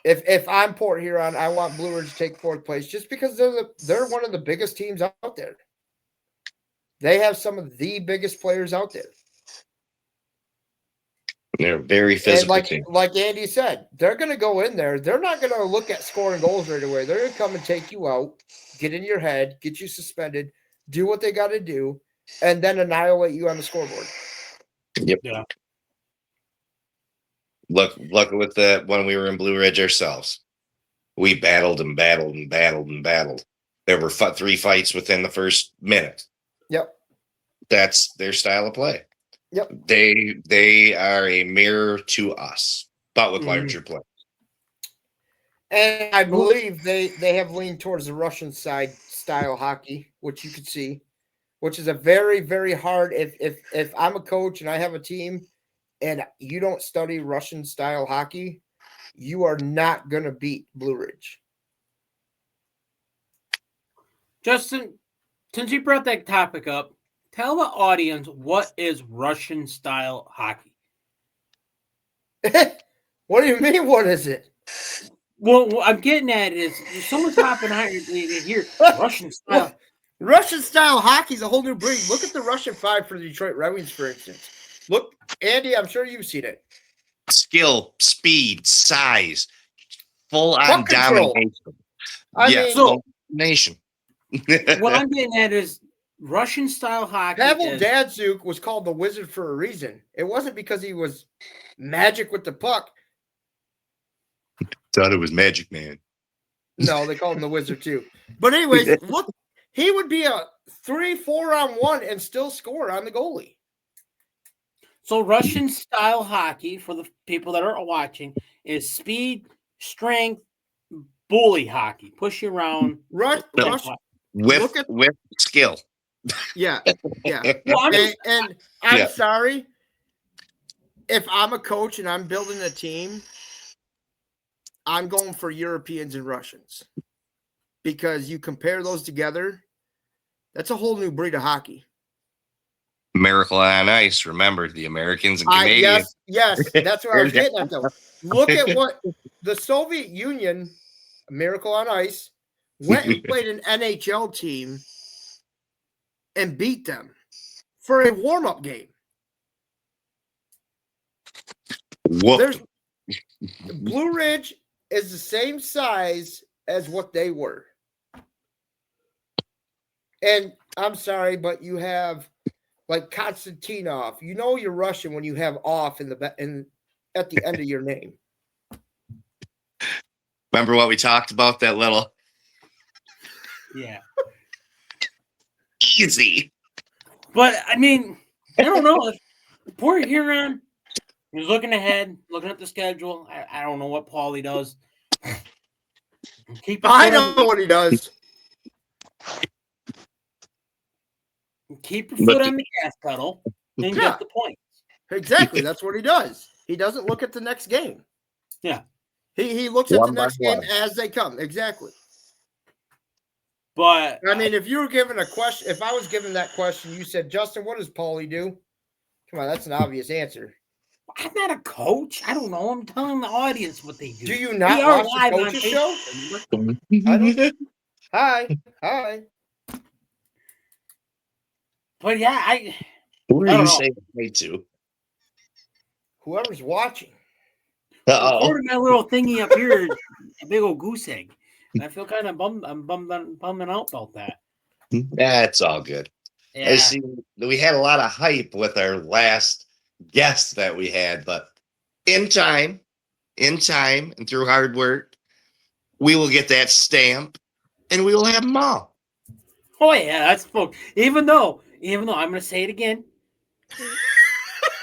If I'm Port Huron, I want Blue Ridge to take fourth place just because they're one of the biggest teams out there. They have some of the biggest players out there. They're a very physical team. Like Andy said, they're going to go in there. They're not going to look at scoring goals right away. They're going to come and take you out, get in your head, get you suspended, do what they got to do, and then annihilate you on the scoreboard. Yep. Yeah. Look with when we were in Blue Ridge ourselves. We battled and battled and battled and battled. There were 3 fights within the first minute. Yep. That's their style of play. Yep. They are a mirror to us, but with larger play. And I believe they have leaned towards the Russian side style hockey, which you could see, which is a very, very hard. If I'm a coach and I have a team and you don't study Russian style hockey, you are not going to beat Blue Ridge. Justin, since you brought that topic up, tell the audience what is Russian style hockey. What do you mean? What is it? Well, what I'm getting at is someone's hopping out here. Russian style. Russian style hockey is a whole new breed. Look at the Russian 5 for the Detroit Red Wings, for instance. Look, Andy, I'm sure you've seen it. Skill, speed, size, full on Puck control. domination. So- domination. What I'm getting at is Russian style hockey. Pavel Datsuk was called the Wizard for a reason. It wasn't because he was magic with the puck. Thought it was Magic Man. No, they called him the Wizard too. But anyways, look, he would be a 3-4-on-1 and still score on the goalie. So Russian style hockey, for the people that are watching, is speed, strength, bully hockey. Push you around. Rush, With Look at- with skill. yeah. Well, And I'm Yeah. sorry, if I'm a coach and I'm building a team, I'm going for Europeans and Russians because you compare those together, that's a whole new breed of hockey. Miracle on Ice. Remember the Americans and Canadians. Yes, that's what I was getting at though. Look at what the Soviet Union, Miracle on Ice, went and played an NHL team and beat them for a warm-up game. Whoop. Blue Ridge is the same size as what they were. And I'm sorry, but you have like Konstantinov. You know you're Russian when you have off at the end of your name. Remember what we talked about? That little Yeah. easy. But I mean, I don't know. If Port Huron is looking ahead, looking at the schedule. I don't know what Paulie does. I know what he does. Keep your foot on the gas pedal and get the points. Exactly. That's what he does. He doesn't look at the next game. Yeah. He looks at the One by next game one. as they come. Exactly. But I mean, if you were given a question, if I was given that question, you said, Justin, what does Paulie do? Come on, that's an obvious answer. I'm not a coach. I don't know. I'm telling the audience what they do. Do you not We are watch live the on coaches Facebook, show? remember? Hi. But yeah, Who I are don't you know. saying hey to? Whoever's watching. Uh-oh. according to my little thingy up here is a big old goose egg. And I feel kind of bummed. I'm bumming out about that. That's all good. Yeah. I see we had a lot of hype with our last guest that we had, but in time, and through hard work, we will get that stamp and we will have them all. Oh yeah, that's full. Even though I'm gonna say it again.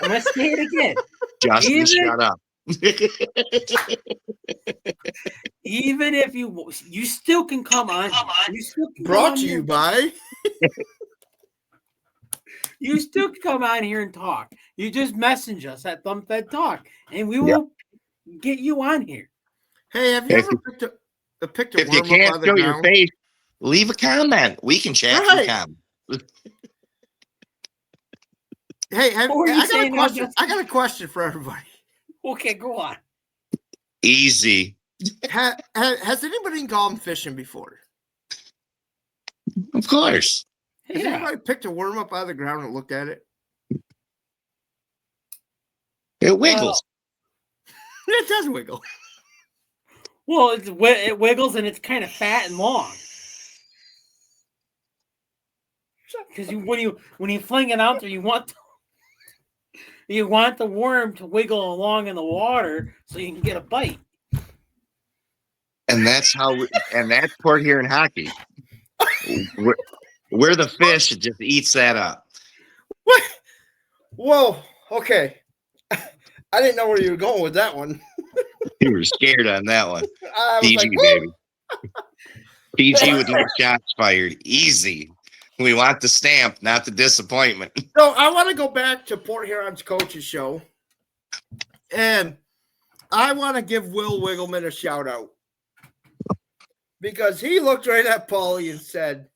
I'm gonna say it again. Justin, shut up. Even if you still can come on. You still can come Brought on to here. you by. You still can come on here and talk. You just message us at ThumbFed Talk, and we will get you on here. Hey, have you If ever picked a If you worm up can't out of the show your ground? face, leave a comment. We can chat Right. and comment. Hey, What were you I got a saying now, question. Justin? I got a question for everybody. Okay, go on. Easy. Has anybody gone fishing before? Of course. Has Yeah. anybody picked a worm up out of the ground and looked at it? It wiggles. It does wiggle. Well, it wiggles and it's kind of fat and long. Because when you fling it out there, you want the worm to wiggle along in the water so you can get a bite. And that's that's Port Huron hockey. We're the fish that just eats that up. What? Whoa. Okay. I didn't know where you were going with that one. You were scared on that one. I was PG, like, baby. PG with no shots fired. Easy. We want the stamp, not the disappointment. so I want to go back to Port Huron's coaches show. And I want to give Will Wiggleman a shout out. Because he looked right at Paulie and said,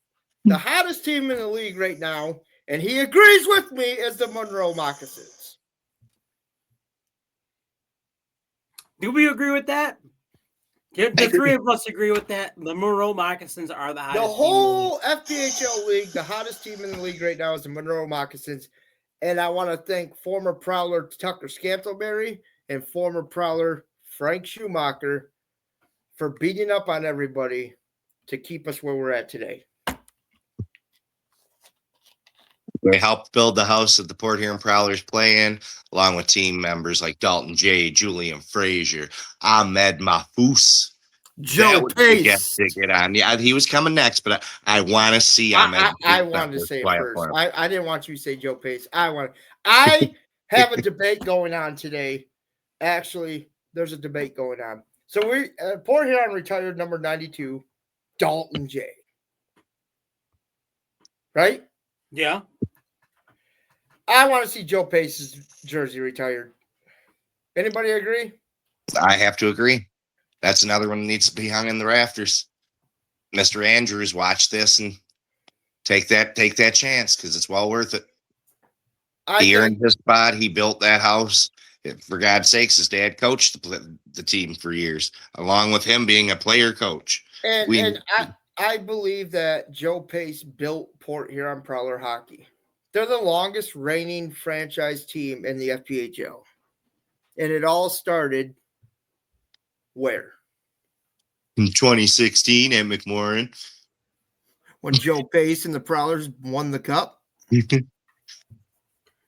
the hottest team in the league right now, and he agrees with me, is the Monroe Moccasins. Do we agree with that? The three of us agree with that. The Monroe Moccasins are the hottest The team whole FPHL league, the hottest team in the league right now is the Monroe Moccasins. And I want to thank former Prowler Tucker Scantleberry and former Prowler Frank Schumacher for beating up on everybody to keep us where we're at today. They helped build the house that the Port Huron Prowlers play in, along with team members like Dalton J, Julian Frazier, Ahmed Mahfouz. Joe Pace. To get on. Yeah, he was coming next, but I want to see Ahmed. I wanted to say it first. I didn't want you to say Joe Pace. I have a debate going on today. Actually, there's a debate going on. So we Port Huron retired number 92, Dalton J. Right? Yeah. I want to see Joe Pace's jersey retired. Anybody agree? I have to agree. That's another one that needs to be hung in the rafters. Mr. Andrews, watch this and take that chance because it's well worth it. He earned his spot. He built that house. For God's sakes, his dad coached the team for years, along with him being a player coach. And I believe that Joe Pace built Port Huron Prowler hockey. They're the longest reigning franchise team in the FPHL. And it all started Where? In 2016 at McMorran. When Joe Pace and the Prowlers won the cup?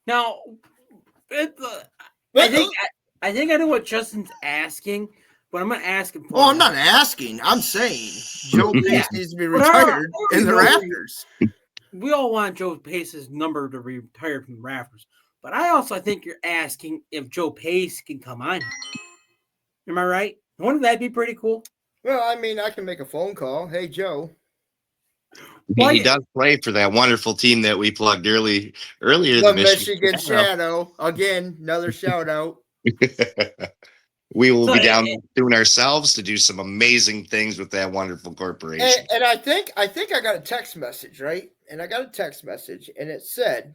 Now, I think I know what Justin's asking, but I'm gonna ask him. Oh, I'm not asking. I'm saying Joe Pace Yeah. needs to be But I retired in the already know rafters. We all want Joe Pace's number to be retired from the Raptors, but I also think you're asking if Joe Pace can come on. Am I right? Wouldn't that be pretty cool? Well, I mean, I can make a phone call. Hey, Joe. Well, He yeah. does play for that wonderful team that we plugged earlier. The Michigan Shadow. Again, another shout out. We will So, be down doing ourselves to do some amazing things with that wonderful corporation. And I think I got a text message, right? And I got a text message, and it said,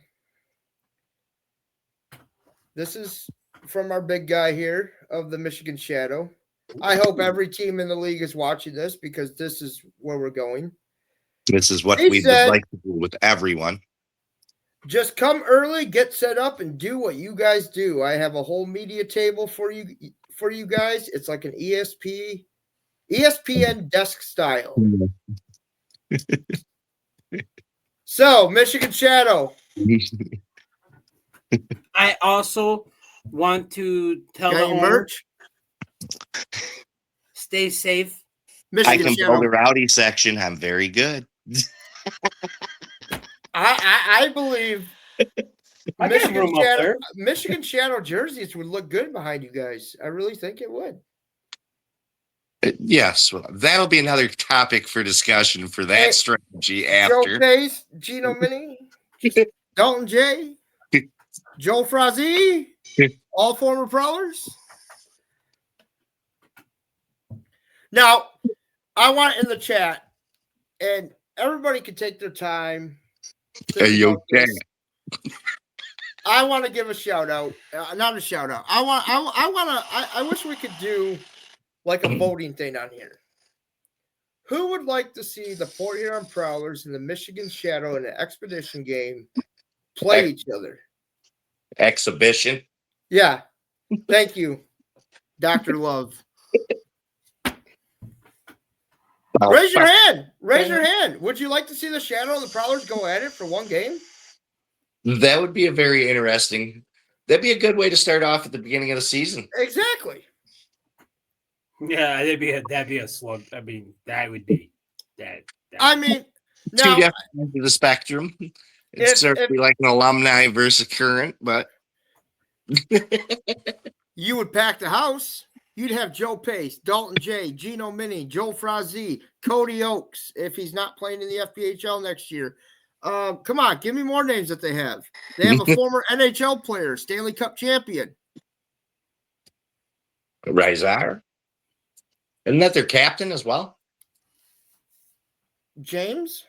"This is from our big guy here of the Michigan Shadow. I hope every team in the league is watching this because this is where we're going. This is what He we said- would like to do with everyone. Just come early, get set up, and do what you guys do. I have a whole media table for you guys. It's like an ESPN desk style. So, Michigan Shadow, I also want to tell got the your owner, merch? stay safe. I Michigan can Shadow. build a rowdy section. I'm very good. I believe I got room up there. Michigan Shadow jerseys would look good behind you guys. I really think it would. Yes, well, that'll be another topic for discussion for that Hey, strategy Joe after. Pace, Gino Mini, Dalton J, Joe Frazee, all former Prowlers. Now, I want it in the chat, and everybody can take their time. think Hey, yo, about this. Jack. I want to give a shout out, not a shout out. I wish we could do like a voting thing on here. Who would like to see the Port Huron Prowlers and the Michigan Shadow in an expedition game play each other? Exhibition. Yeah. Thank you, Dr. Love. Raise your hand. Raise your hand. Would you like to see the Shadow and the Prowlers go at it for one game? That would be a very interesting. That'd be a good way to start off at the beginning of the season. Exactly. Yeah, that'd be a slug. I mean, that would be that. I mean, Two now, different ends of the spectrum. It's certainly like an alumni versus current, but you would pack the house. You'd have Joe Pace, Dalton J, Gino Mini, Joe Frazee, Cody Oaks, if he's not playing in the FPHL next year. Come on, give me more names that they have. They have a former NHL player, Stanley Cup champion. Rizar. Isn't that their captain as well? James?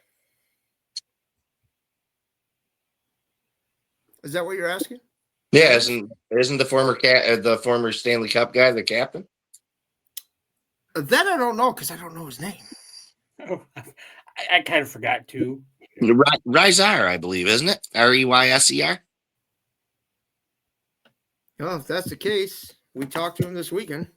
Is that what you're asking? Yeah, isn't the former Stanley Cup guy the captain? That I don't know because I don't know his name. I kind of forgot too. Rizar, I believe, isn't it? Reyser. Well, if that's the case, we talked to him this weekend.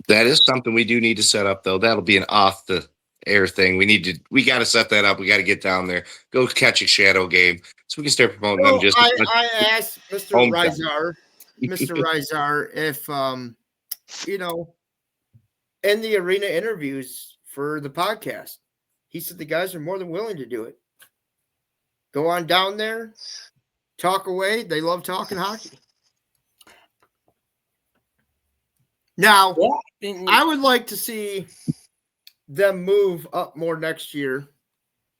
That is something we do need to set up, though. That'll be an off the air thing. We got to set that up. We got to get down there, go catch a Shadow game, so we can start promoting them. Just I asked Mr. Hometown. Rizar, if in the arena interviews for the podcast, he said the guys are more than willing to do it. Go on down there, talk away. They love talking hockey. Now, I would like to see them move up more next year.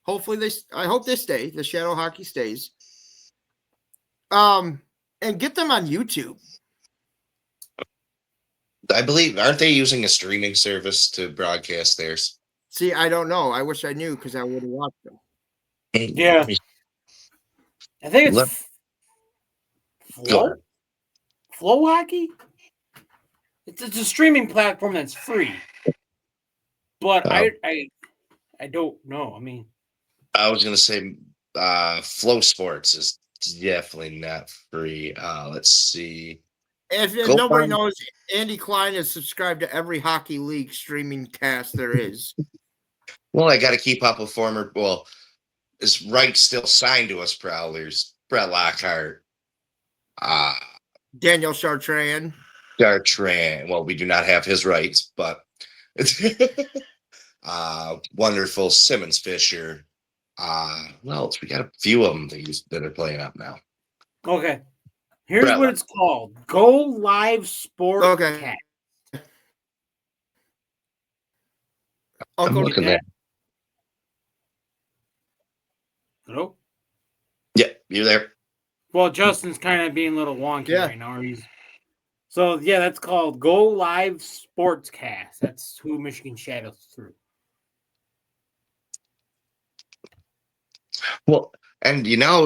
Hopefully I hope they stay. The Shadow Hockey stays. And get them on YouTube. I believe, aren't they using a streaming service to broadcast theirs? See, I don't know. I wish I knew because I would have watched them. Yeah. I think it's Flow Hockey. It's a streaming platform that's free, but I don't know. I mean, I was gonna say Flow Sports is definitely not free. Let's see. If Go nobody find- knows, Andy Klein is subscribed to every hockey league streaming cast there is. Well, I got to keep up with former. Well, is Wright still signed to us? Prowlers, Brett Lockhart, Daniel Chartrand. Dartran. Well, we do not have his rights, but wonderful Simmons Fisher. Well, else? We got a few of them that are playing up now. Okay. Here's Brett. what it's called. Go Live Sport Okay. Cat. I'm Uncle looking Cat. at. Hello? Yeah, you're there. Well, Justin's kind of being a little wonky Yeah. right now. So, yeah, that's called Go Live Sportscast. That's who Michigan Shadows through. Well, and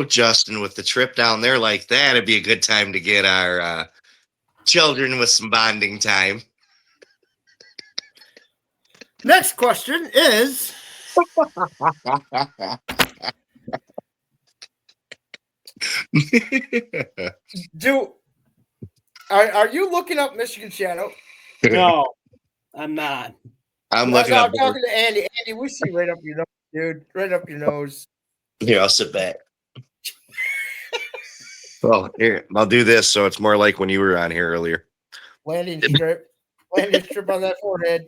Justin, with the trip down there like that, it'd be a good time to get our children with some bonding time. Next question is are you looking up Michigan Shadow? No, I'm not. I'm looking up. I'm talking to Andy. Andy, we see right up your nose, dude. Right up your nose. Here, I'll sit back. Well, here, I'll do this so it's more like when you were on here earlier. Landing strip. Landing strip on that forehead.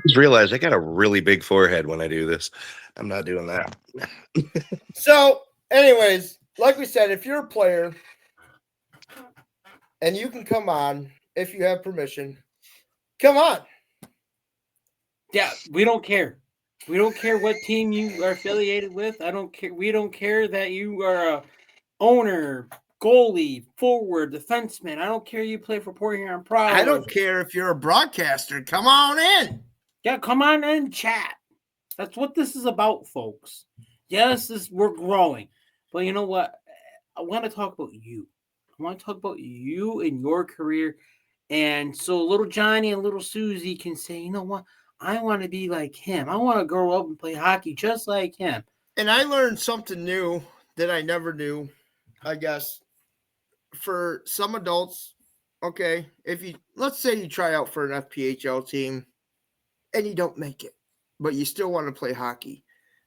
Just realized I got a really big forehead when I do this. I'm not doing that. So, anyways, like we said, if you're a player and you can come on if you have permission, come on. Yeah, we don't care. We don't care what team you are affiliated with. I don't care. We don't care that you are a owner, goalie, forward, defenseman. I don't care you play for Port Huron Prowlers. I don't care if you're a broadcaster. Come on in. Yeah, come on and chat. That's what this is about, folks. Yes, we're growing. But you know what? I want to talk about you. I want to talk about you and your career. And so little Johnny and little Susie can say, you know what? I want to be like him. I want to grow up and play hockey just like him. And I learned something new that I never knew, I guess. For some adults, okay, let's say you try out for an FPHL team and you don't make it, but you still want to play hockey.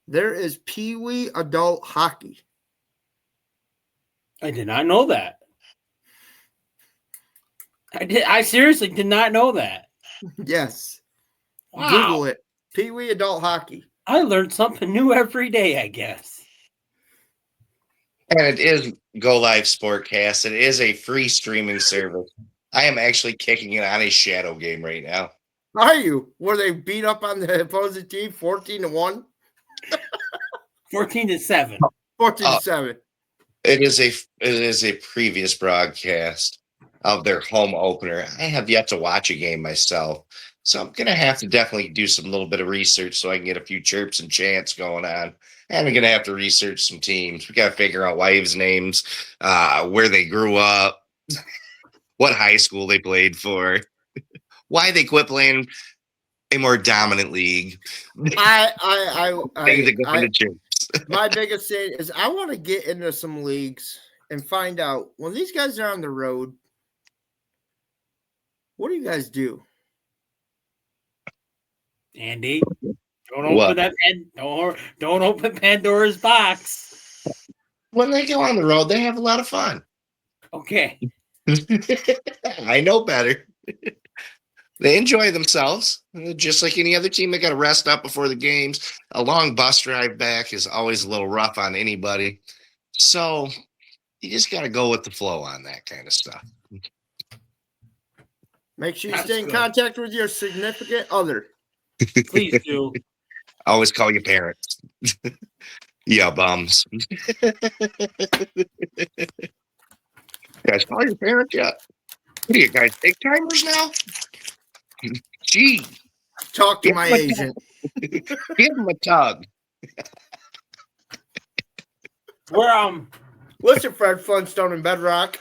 There is Pee Wee adult hockey. I did not know that. I seriously did not know that. Yes. Wow. Google it. Pee Wee adult hockey. I learned something new every day, I guess. And it is Go Live Sportcast. It is a free streaming service. I am actually kicking it on a Shadow game right now. Are you? Were they beat up on the opposing team 14-1? 14-7. 14-7. It is a previous broadcast of their home opener. I have yet to watch a game myself, so I'm gonna have to definitely do some little bit of research so I can get a few chirps and chants going on. And I'm gonna have to research some teams. We gotta figure out wives' names, where they grew up, what high school they played for, why they quit playing a more dominant league. Things that go into chirps. My biggest thing is I want to get into some leagues and find out when these guys are on the road, what do you guys do? Andy, don't What? open that. Don't open Pandora's box. When they go on the road, they have a lot of fun. Okay. I know better. They enjoy themselves, just like any other team. They got to rest up before the games. A long bus drive back is always a little rough on anybody. So you just got to go with the flow on that kind of stuff. Make sure you That's stay in good. contact with your significant other. Please do. Always call your parents. Yeah, bums. Guys, call your parents yet? What do you guys take timers now? Gee, Talk to Yeah, my but- agent. give them a tug. We're Listen, Fred Flintstone and Bedrock.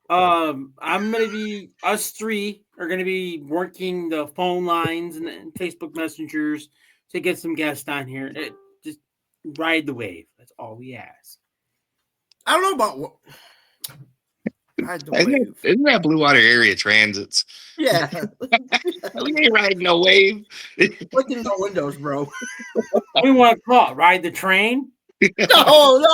I'm gonna be us three are gonna be working the phone lines and Facebook messengers to get some guests on here. Just ride the wave. That's all we ask. I don't know about Ride the wave. Isn't that Blue Water Area Transits? Yeah. We ain't riding no wave. Look in the windows, bro. We want to call it ride the train. No.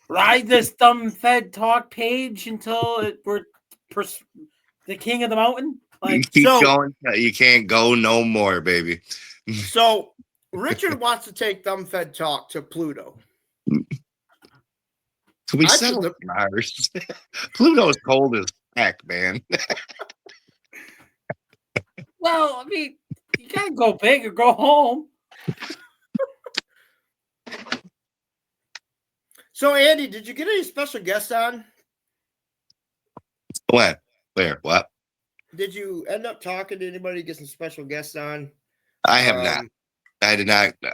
Ride this thumb fed talk page until we're the king of the mountain. Like, Keep so- going. You can't go no more, baby. So Richard wants to take Thumb Fed Talk to Pluto. We I settled should- Mars. Pluto's cold as heck, man. well, I mean, you gotta go big or go home. So Andy, did you get any special guests on? When? Where? What? Did you end up talking to anybody to get some special guests on? I have not. Um,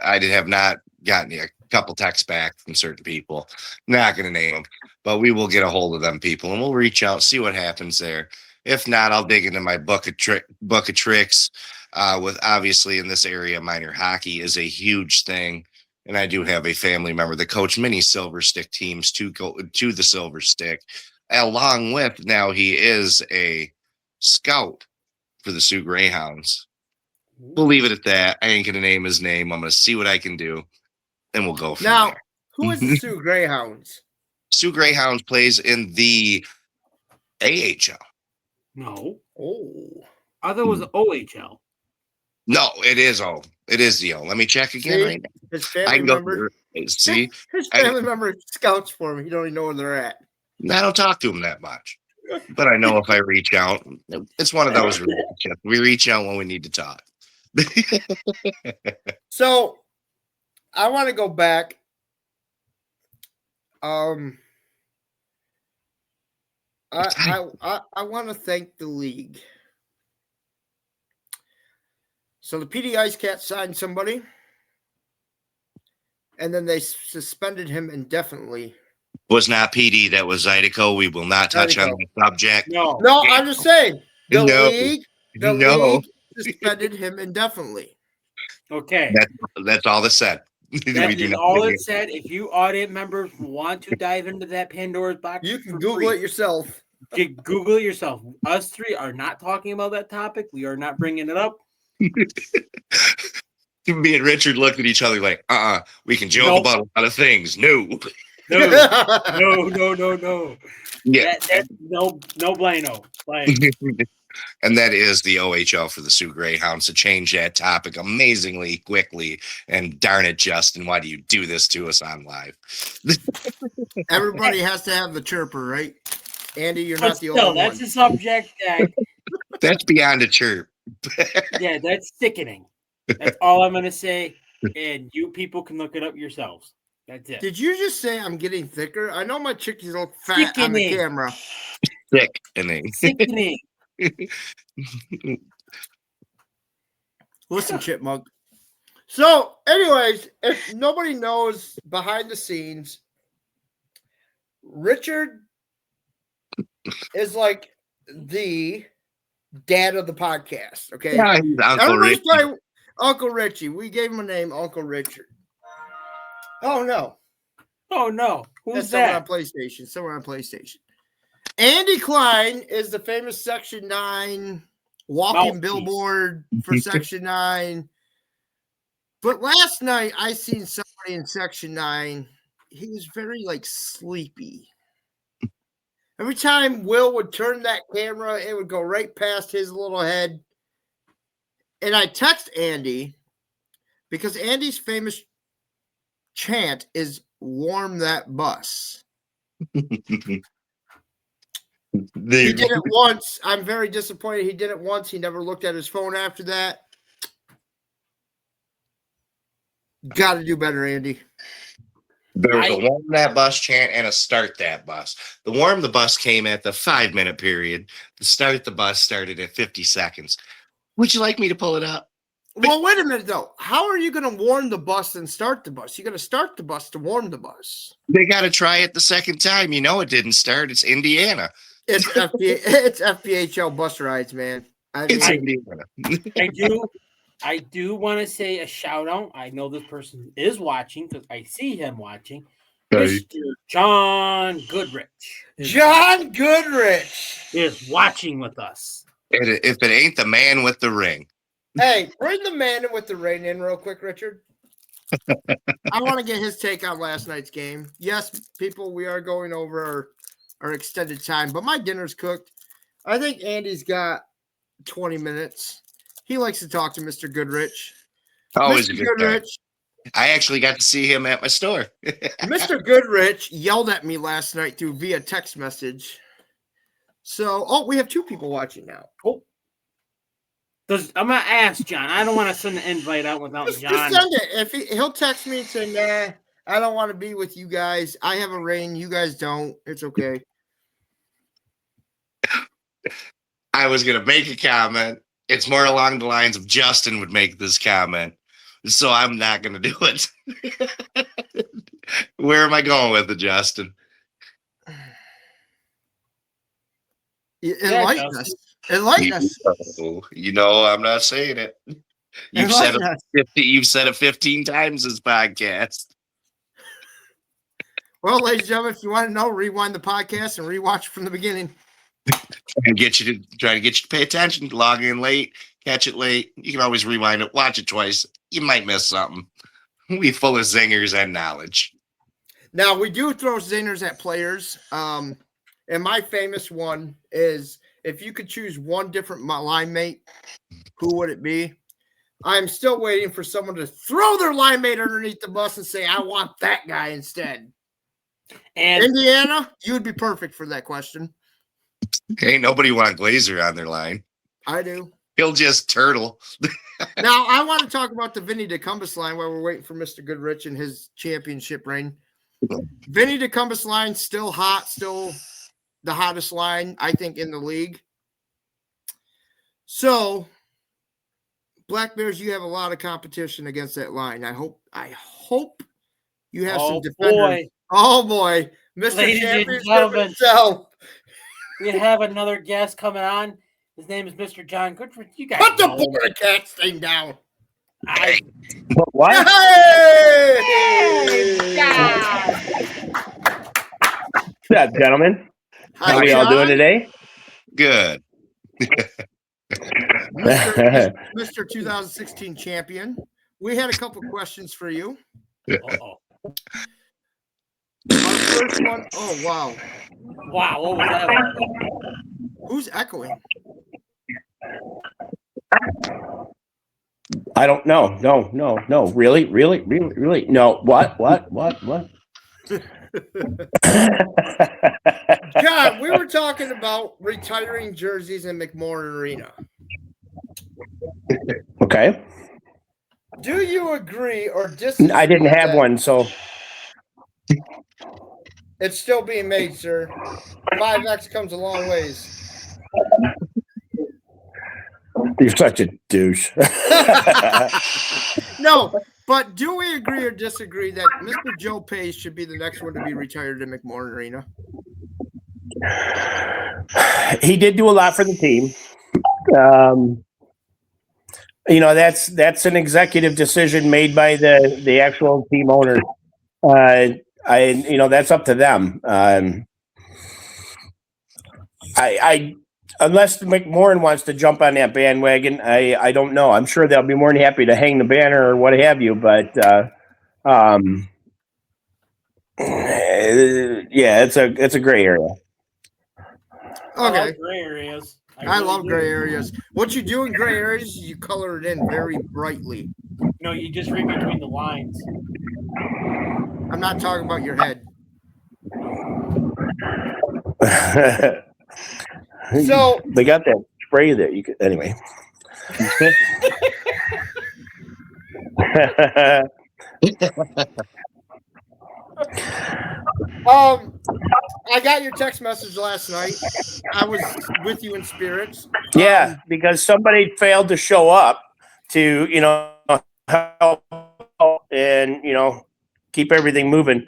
I have not gotten a couple texts back from certain people. Not going to name them, but we will get a hold of them people and we'll reach out, see what happens there. If not, I'll dig into my book of tricks. With obviously in this area, minor hockey is a huge thing, and I do have a family member that coached many Silver Stick teams to go to the Silver Stick. Along with now, he is a scout for the Sioux Greyhounds. We'll leave it at that. I ain't gonna name his name. I'm gonna see what I can do, and we'll go from Now, there. who is the Sioux Greyhounds? Sioux Greyhounds plays in the AHL. No, Oh, I thought it was OHL. No, it is O. It is the O. Let me check again See? right now. his I family can go member. through. See, His I- family member scouts for him. You don't even know where they're at. I don't talk to him that much, but I know if I reach out, it's one of those relationships. We reach out when we need to talk. So I want to go back. I want to thank the league. So the PD Ice Cats signed somebody, and then they suspended him indefinitely. Was not PD. That was Zydeco. We will not touch on Zydeco. the subject. No, No, I'm just saying the No. league. The No. league suspended him indefinitely. okay. That's all that said. That is all it said. If you audience members want to dive into that Pandora's box, You can for Google free, it yourself. Google it yourself. Us three are not talking about that topic. We are not bringing it up. Me and Richard looked at each other like, we can joke Nope. about a lot of things. No. No, no. Yeah. That, no bueno. Like, And that is the OHL for the Sioux Greyhounds, to change that topic amazingly quickly. And darn it, Justin, why do you do this to us on live? Everybody has to have the chirper, right? Andy, you're but not the still, only that's one. a subject that, That's beyond a chirp. yeah, that's sickening. That's all I'm gonna say, and you people can look it up yourselves. That's it. Did you just say I'm getting thicker? I know my chickies look fat on the Sickening. camera. Sick. And Sickening. Listen, Chipmunk. So, anyways, if nobody knows behind the scenes, Richard is like the dad of the podcast. Okay. yeah, he's Uncle Everybody's Rick. playing Uncle Richie. We gave him a name, Uncle Richard. Oh no. Oh no, who's That's that? someone on PlayStation. Andy Klein is the famous Section 9 walking Mouthpiece. billboard for Section 9. But last night I seen somebody in Section 9. He was very like sleepy. Every time Will would turn that camera, it would go right past his little head. And I text Andy because Andy's famous chant is "Warm that bus." He did it once. I'm very disappointed. He did it once. He never looked at his phone after that. Got to do better, Andy. There was a warm that bus chant and a start that bus. The warm the bus came at the 5-minute period. The start the bus started at 50 seconds. Would you like me to pull it up? Well, wait a minute, though. How are you going to warm the bus and start the bus? You're going to start the bus to warm the bus. They got to try it the second time. You know it didn't start. It's Indiana. It's FPHL bus rides, man. I mean, It's Indiana. I do I do want to say a shout out. I know this person is watching because I see him watching. Hey. Mr. John Goodrich John Goodrich. is watching with us. If it ain't the man with the ring. Hey, bring the man in with the rain in real quick, Richard. I want to get his take on last night's game. Yes, people, we are going over our extended time, but my dinner's cooked. I think Andy's got 20 minutes. He likes to talk to Mr. Goodrich. Always Mr. a good time. Goodrich. I actually got to see him at my store. Mr. Goodrich yelled at me last night through via text message. So, we have 2 people watching now. I'm gonna ask John. I don't want to send an invite out without Just John. send it. If he'll text me and say, "Nah, I don't want to be with you guys. I have a ring. You guys don't. It's okay." I was going to make a comment. It's more along the lines of Justin would make this comment. So I'm not going to do it. Where am I going with it, Justin? Enlighten us. Enlighten us. You know, I'm not saying it. You've said Enlighten us. You've said it 15 times this podcast. Well, ladies and gentlemen, if you want to know, rewind the podcast and rewatch from the beginning. And try to get you to pay attention, log in late, catch it late. You can always rewind it, watch it twice. You might miss something. We full of zingers and knowledge. Now, we do throw zingers at players. And my famous one is, if you could choose one different line mate, who would it be? I'm still waiting for someone to throw their line mate underneath the bus and say, I want that guy instead. And Indiana, you would be perfect for that question. Ain't nobody want Glazer on their line. I do. He'll just turtle. Now, I want to talk about the Vinny DeCumbus line while we're waiting for Mr. Goodrich and his championship reign. Vinny DeCumbus line, still hot, still the hottest line, I think, in the league. So, Black Bears, you have a lot of competition against that line. I hope you have some defenders. boy, Oh, boy. Mr. Ladies and Championship gentlemen. himself. we have another guest coming on. His name is Mr. John Goodrich. You guys Put the know him. border cat thing down. I- What? Hey! What's up, gentlemen? How are we all John. doing today? Good. Mr. 2016 champion. We had a couple questions for you. Uh-oh. Our first one, oh, wow. Wow, what was that? One? Who's echoing? I don't know. No. Really? No. What? God, we were talking about retiring jerseys in McMorran Arena. Okay. Do you agree or disagree? I didn't have that one, so It's still being made, sir. 5X comes a long ways. you're such a douche. No, but do we agree or disagree that Mr. Joe Pace should be the next one to be retired in McMorran Arena? He did do a lot for the team. That's an executive decision made by the actual team owner. That's up to them. Unless McMorran wants to jump on that bandwagon, I don't know. I'm sure they'll be more than happy to hang the banner or what have you, but it's a gray area. I Okay. love gray areas. I really love do. gray areas. What you do in gray areas is you color it in very brightly. No, you just read between the lines. I'm not talking about your head. So they got that spray that you could anyway. I got your text message last night. I was with you in spirits. Yeah, because somebody failed to show up to, help and, keep everything moving.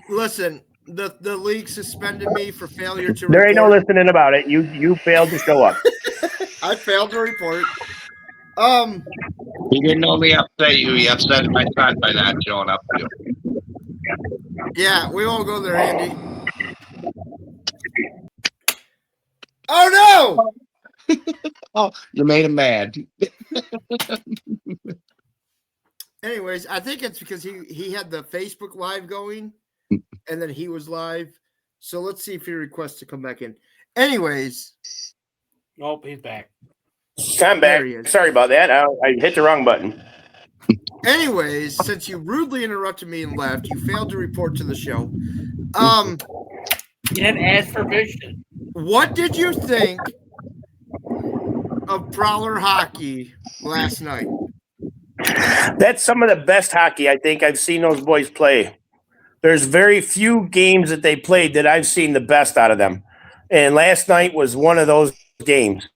Listen, the league suspended me for failure to There ain't no report. listening about it. You failed to show up. I failed to report. He didn't only upset you, he upset my son by not showing up to. Yeah, we won't go there, Andy. Oh no! Oh, you made him mad. Anyways, I think it's because he had the Facebook Live going, and then he was live. So let's see if he requests to come back in. Anyways, Nope, he's back. I'm There back. he is. Sorry about that. I hit the wrong button. anyways, since you rudely interrupted me and left, you failed to report to the show. He didn't ask permission. What did you think of Prowler hockey last night? That's some of the best hockey I think I've seen those boys play. There's very few games that they played that I've seen the best out of them. And last night was one of those games.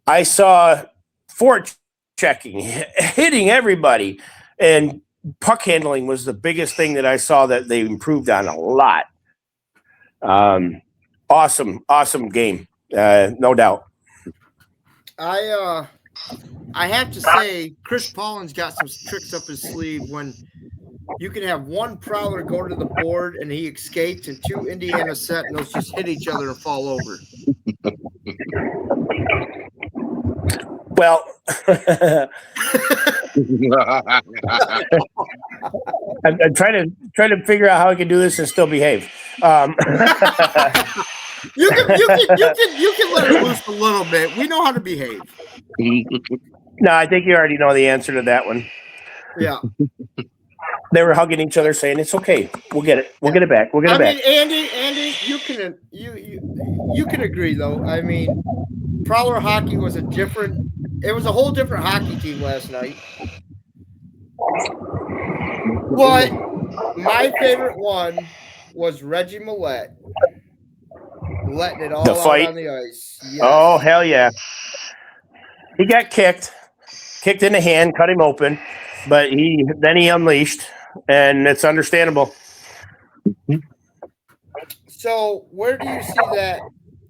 I saw forechecking, hitting everybody, and puck handling was the biggest thing that I saw that they improved on a lot. Awesome game, no doubt. I have to say, Chris Pollin's got some tricks up his sleeve when you can have one Prowler go to the board and he escapes, and two Indiana Sentinels just hit each other and fall over. Well, I'm trying to figure out how I can do this and still behave. You can let it loose a little bit. We know how to behave. No, I think you already know the answer to that one. Yeah. They were hugging each other, saying, "It's okay. We'll get it. We'll get it back. We'll get it back." Andy, you can agree though. I mean, Prowler hockey was a whole different hockey team last night. But my favorite one was Reggie Millette letting it all The out fight? on the ice. Yes. Oh, hell yeah. He got kicked in the hand, cut him open, but then he unleashed, and it's understandable. So where do you see that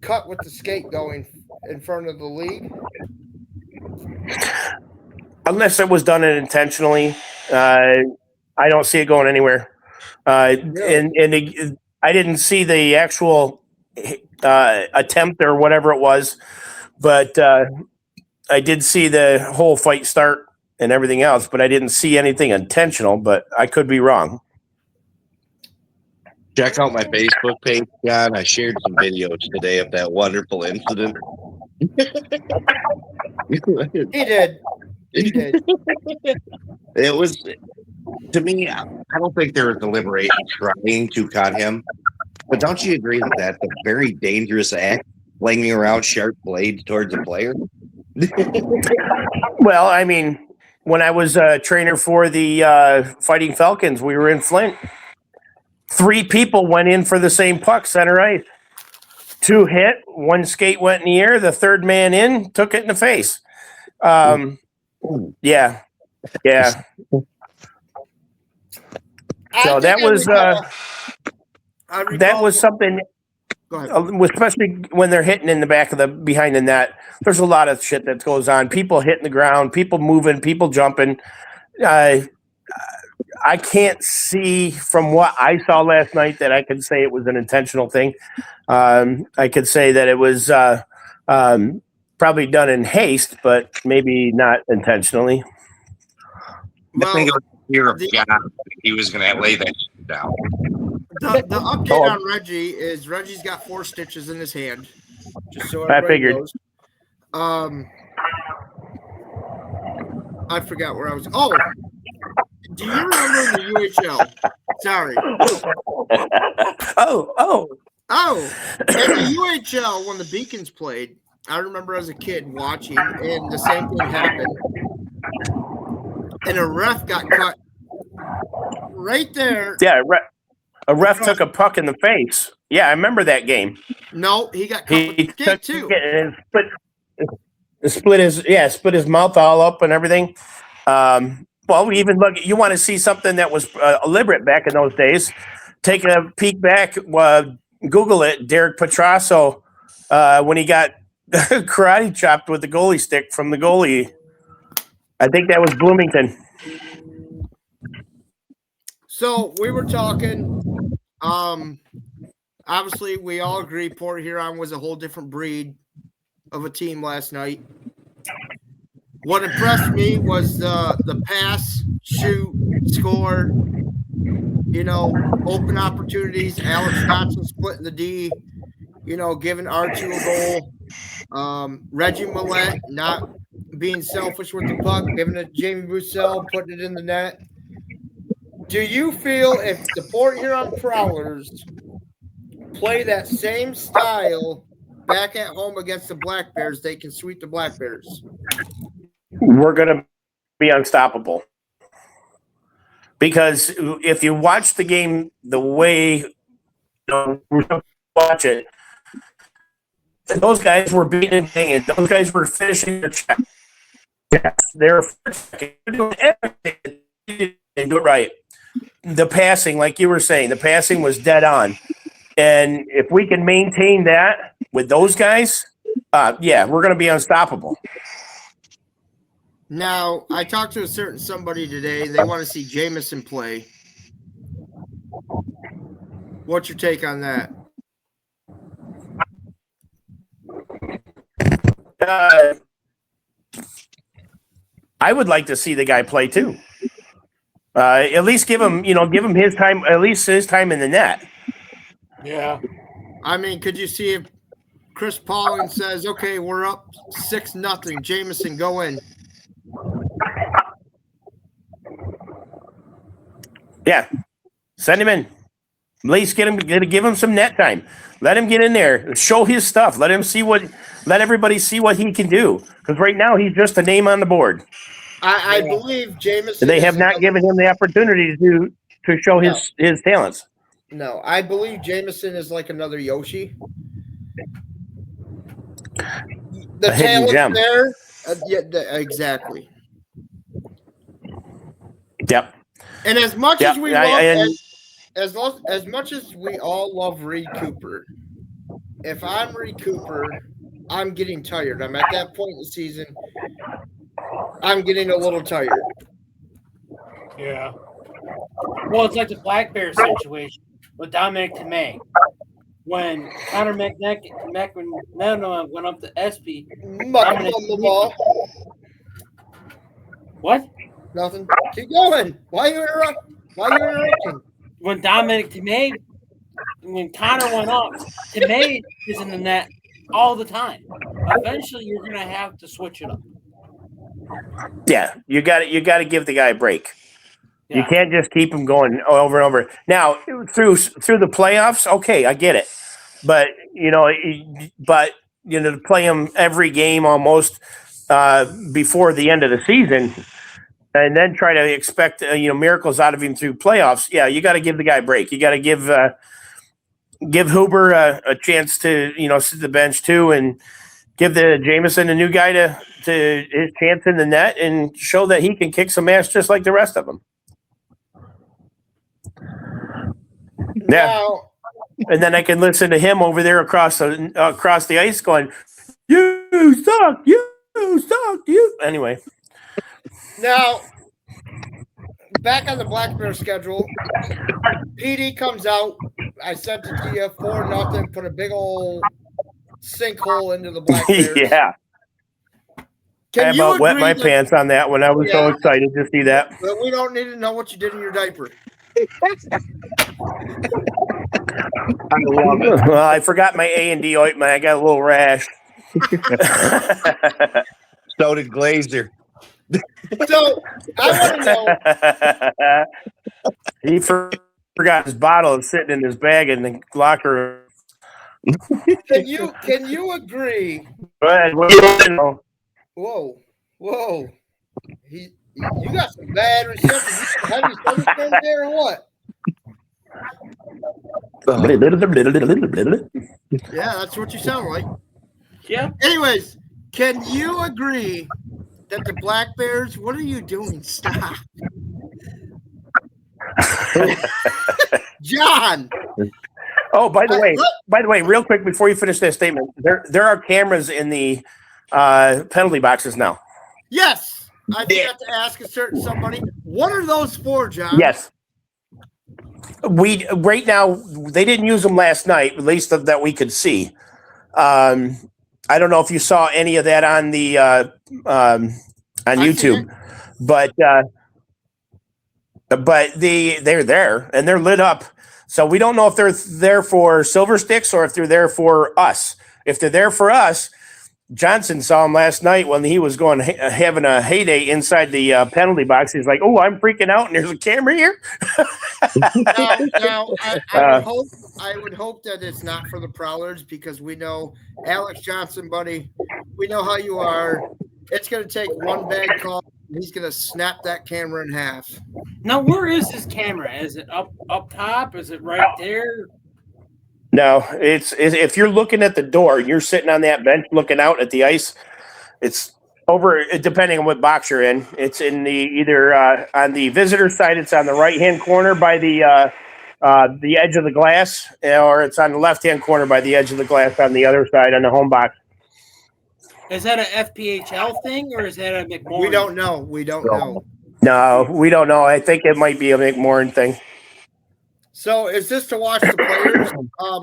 cut with the skate going in front of the league? Unless it was done intentionally, I don't see it going anywhere. And I didn't see the actual attempt or whatever it was, but I did see the whole fight start and everything else, but I didn't see anything intentional, but I could be wrong. Check out my Facebook page, John. I shared some videos today of that wonderful incident. He did. It was, to me, I don't think there was deliberation trying to cut him. But don't you agree that that's a very dangerous act, flinging around sharp blades towards a player? Well, I mean, when I was a trainer for the Fighting Falcons, we were in Flint. 3 people went in for the same puck, center ice. 2 hit, 1 skate went in the air, the third man in took it in the face. Yeah. So that was something. Go ahead. Especially when they're hitting in the back of behind the net. There's a lot of shit that goes on. People hitting the ground, people moving, people jumping. I can't see from what I saw last night that I could say it was an intentional thing. I could say that it was probably done in haste, but maybe not intentionally. I think it was fear of God. He was going to lay that shit down. The update on Reggie is Reggie's got 4 stitches in his hand. Just so everybody figured. knows. I forgot where I was. Oh, do you remember in the UHL? Sorry. Oh. In the UHL, when the Beacons played, I remember as a kid watching, and the same thing happened. And a ref got cut right there. Yeah, a ref took a puck in the face. Yeah, I remember that game. No, he got cut with the skate too. And split his mouth all up and everything. Well, we even look. You want to see something that was deliberate back in those days? Take a peek back. Google it. Derek Petrasso when he got karate chopped with the goalie stick from the goalie. I think that was Bloomington. So we were talking. Obviously, we all agree Port Huron was a whole different breed of a team last night. What impressed me was the pass, shoot, score. Open opportunities. Alex Johnson splitting the D. Giving R2 a goal. Reggie Millette not being selfish with the puck, giving it to Jamie Bussell, putting it in the net. Do you feel if the Port Huron Prowlers play that same style back at home against the Black Bears, they can sweep the Black Bears? We're going to be unstoppable. Because if you watch the game the way we watch it, those guys were beating it. Those guys were finishing their check. Yes, they're doing everything and do it right. The passing, like you were saying, the passing was dead on. And if we can maintain that with those guys, we're going to be unstoppable. Now, I talked to a certain somebody today. They want to see Jamison play. What's your take on that? I would like to see the guy play too. At least give him his time. At least his time in the net. Yeah. I mean, could you see if Chris Paulin says, "Okay, we're up 6-0. Jamison, go in." Yeah, send him in. At least give him some net time. Let him get in there, show his stuff. Let everybody see what he can do. Because right now he's just a name on the board. I believe Jamison. They have not given him the opportunity to show his talents. No, I believe Jamison is like another Yoshi. The talent gem. there, exactly. Yep. And as much as we as much as we all love Reed Cooper, if I'm Reed Cooper, I'm getting tired. I'm at that point in the season. I'm getting a little tired. Yeah. Well, it's like the Black Bears situation with Dominic Tomei. When Connor McNamara went up to SP. The ball. What? Nothing. Keep going. Why are you interrupting? When Dominic Tomei, when Connor went up, Tomei is in the net all the time. Eventually, you're going to have to switch it up. Yeah, you got to give the guy a break. Yeah. You can't just keep him going over and over. Now, through the playoffs, okay, I get it. But to play him every game almost before the end of the season, and then try to expect miracles out of him through playoffs. Yeah, you got to give the guy a break. You got to give Huber a chance to sit the bench too, and give the Jamison a new guy to his chance in the net and show that he can kick some ass just like the rest of them. Yeah. Now, And then I can listen to him over there across the ice going, "You suck, you suck, you." Anyway. Now, back on the Black Bear schedule, PD comes out. I sent it to you 4-0. Put a big old sinkhole into the Black Bears. Yeah. I about wet my pants on that one. I was so excited to see that. But we don't need to know what you did in your diaper. I love it. Well, I forgot my A&D ointment. I got a little rash. So did Glazer. So I want to know. He forgot his bottle and sitting in his bag in the locker room. Can you agree? Go ahead. Whoa. You got some bad reception. Have you started there or what? Yeah, that's what you sound like. Yeah. Anyways, can you agree that the Black Bears, what are you doing? Stop. John. Oh, by the way, real quick before you finish that statement, there are cameras in the penalty boxes now. Yes. I forgot to ask a certain somebody. What are those for, John? Yes. We right now they didn't use them last night, at least that we could see. I don't know if you saw any of that on the on YouTube, but they're there and they're lit up. So we don't know if they're there for Silver Sticks or if they're there for us. If they're there for us, Johnson saw him last night when he was going having a heyday inside the penalty box. He's like, "Oh, I'm freaking out, and there's a camera here." Now, I would hope that it's not for the Prowlers because we know Alex Johnson, buddy. We know how you are. It's going to take one bad call. He's going to snap that camera in half. Now, where is this camera? Is it up top? Is it right there? No, it's if you're looking at the door and you're sitting on that bench looking out at the ice, it's over. Depending on what box you're in, it's in the either on the visitor side. It's on the right hand corner by the edge of the glass, or it's on the left hand corner by the edge of the glass on the other side on the home box. Is that a FPHL thing or is that a McMorran? We don't know. We don't know. No, we don't know. I think it might be a McMorran thing. So is this to watch the players?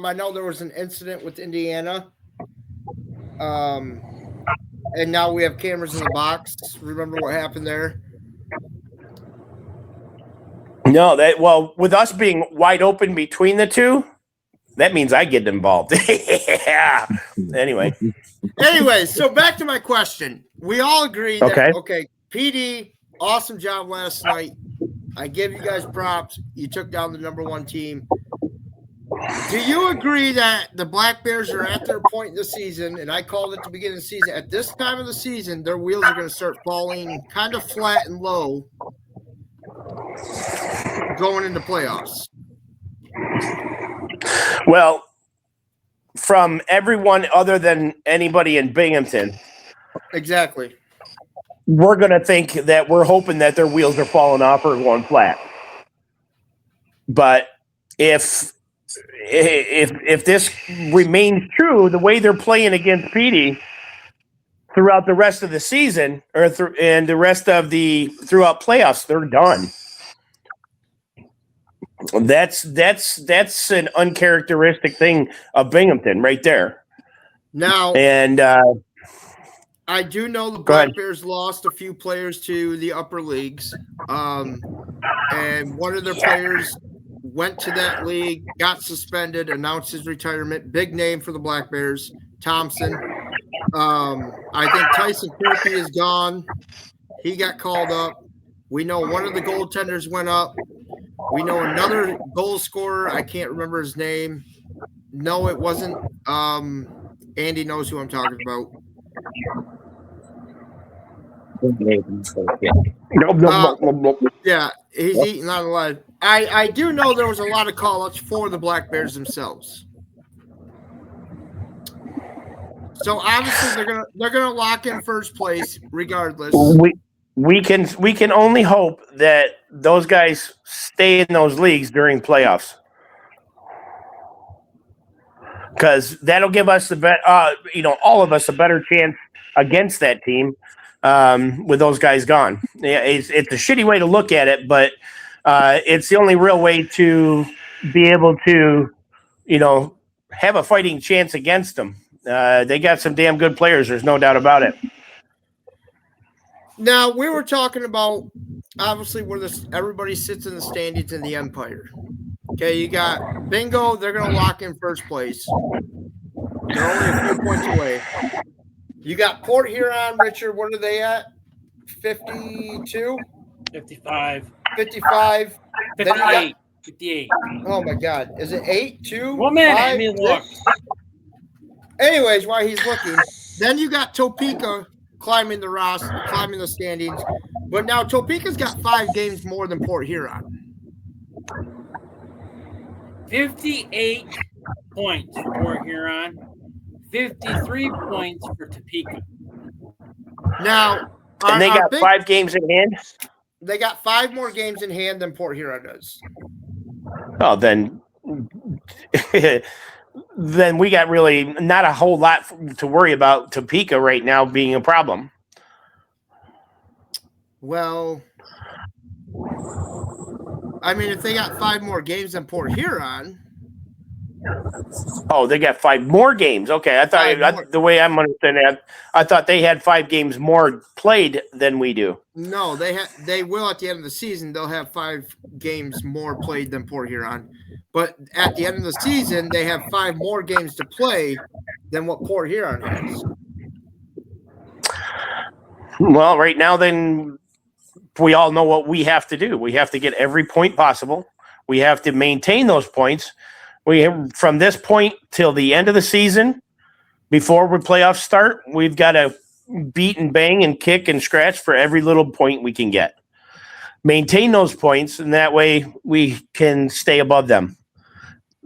I know there was an incident with Indiana. And now we have cameras in the box. Remember what happened there? No, with us being wide open between the two, that means I get involved. Yeah. Anyway, so back to my question. We all agree that okay, PD, awesome job last night. I give you guys props. You took down the number one team. Do you agree that the Black Bears are at their point in the season, and I called it at the beginning of the season, at this time of the season, their wheels are going to start falling kind of flat and low going into playoffs? Well, from everyone other than anybody in Binghamton, exactly. We're going to think that we're hoping that their wheels are falling off or going flat. But if this remains true, the way they're playing against PD throughout the rest of the season and the rest of throughout playoffs, they're done. That's an uncharacteristic thing of Binghamton right there. Now, and I do know the Black Bears lost a few players to the upper leagues, and one of their players went to that league, got suspended, announced his retirement. Big name for the Black Bears, Thompson. I think Tyson Kirby is gone. He got called up. We know one of the goaltenders went up. We know another goal scorer. I can't remember his name. No, it wasn't. Andy knows who I'm talking about. Yeah, he's eating out of line. I do know there was a lot of call-ups for the Black Bears themselves. So obviously they're gonna lock in first place regardless. We can only hope that those guys stay in those leagues during playoffs, because that'll give us all of us a better chance against that team with those guys gone. Yeah, it's a shitty way to look at it, but it's the only real way to be able to, have a fighting chance against them. They got some damn good players. There's no doubt about it. Now, we were talking about, obviously, where everybody sits in the standings in the Empire. Okay, you got Bingo. They're going to lock in first place. They're only a few points away. You got Port Huron, Richard. What are they at? 52? 55. 55. 58. 58. Oh, my God. Is it 8, 2, 1 minute. 5, Let me look. Anyways, while he's looking, then you got Topeka climbing the standings. But now Topeka's got 5 games more than Port Huron. 58 points for Port Huron. 53 points for Topeka. Now, and they got 5 games in hand? They got 5 more games in hand than Port Huron does. Oh, then we got really not a whole lot to worry about Topeka right now being a problem. Well, I mean, if they got 5 more games than Port Huron, Oh, they got 5 more games. Okay, I Five more. thought the way I'm understanding that, I thought they had 5 games more played than we do. no, they will at the end of the season. They'll have 5 games more played than Port Huron, but at the end of the season, they have 5 more games to play than what Port Huron has. Well, right now, then we all know what we have to do. We have to get every point possible. We have to maintain those points. From this point till the end of the season, before we playoffs start, we've got to beat and bang and kick and scratch for every little point we can get. Maintain those points, and that way we can stay above them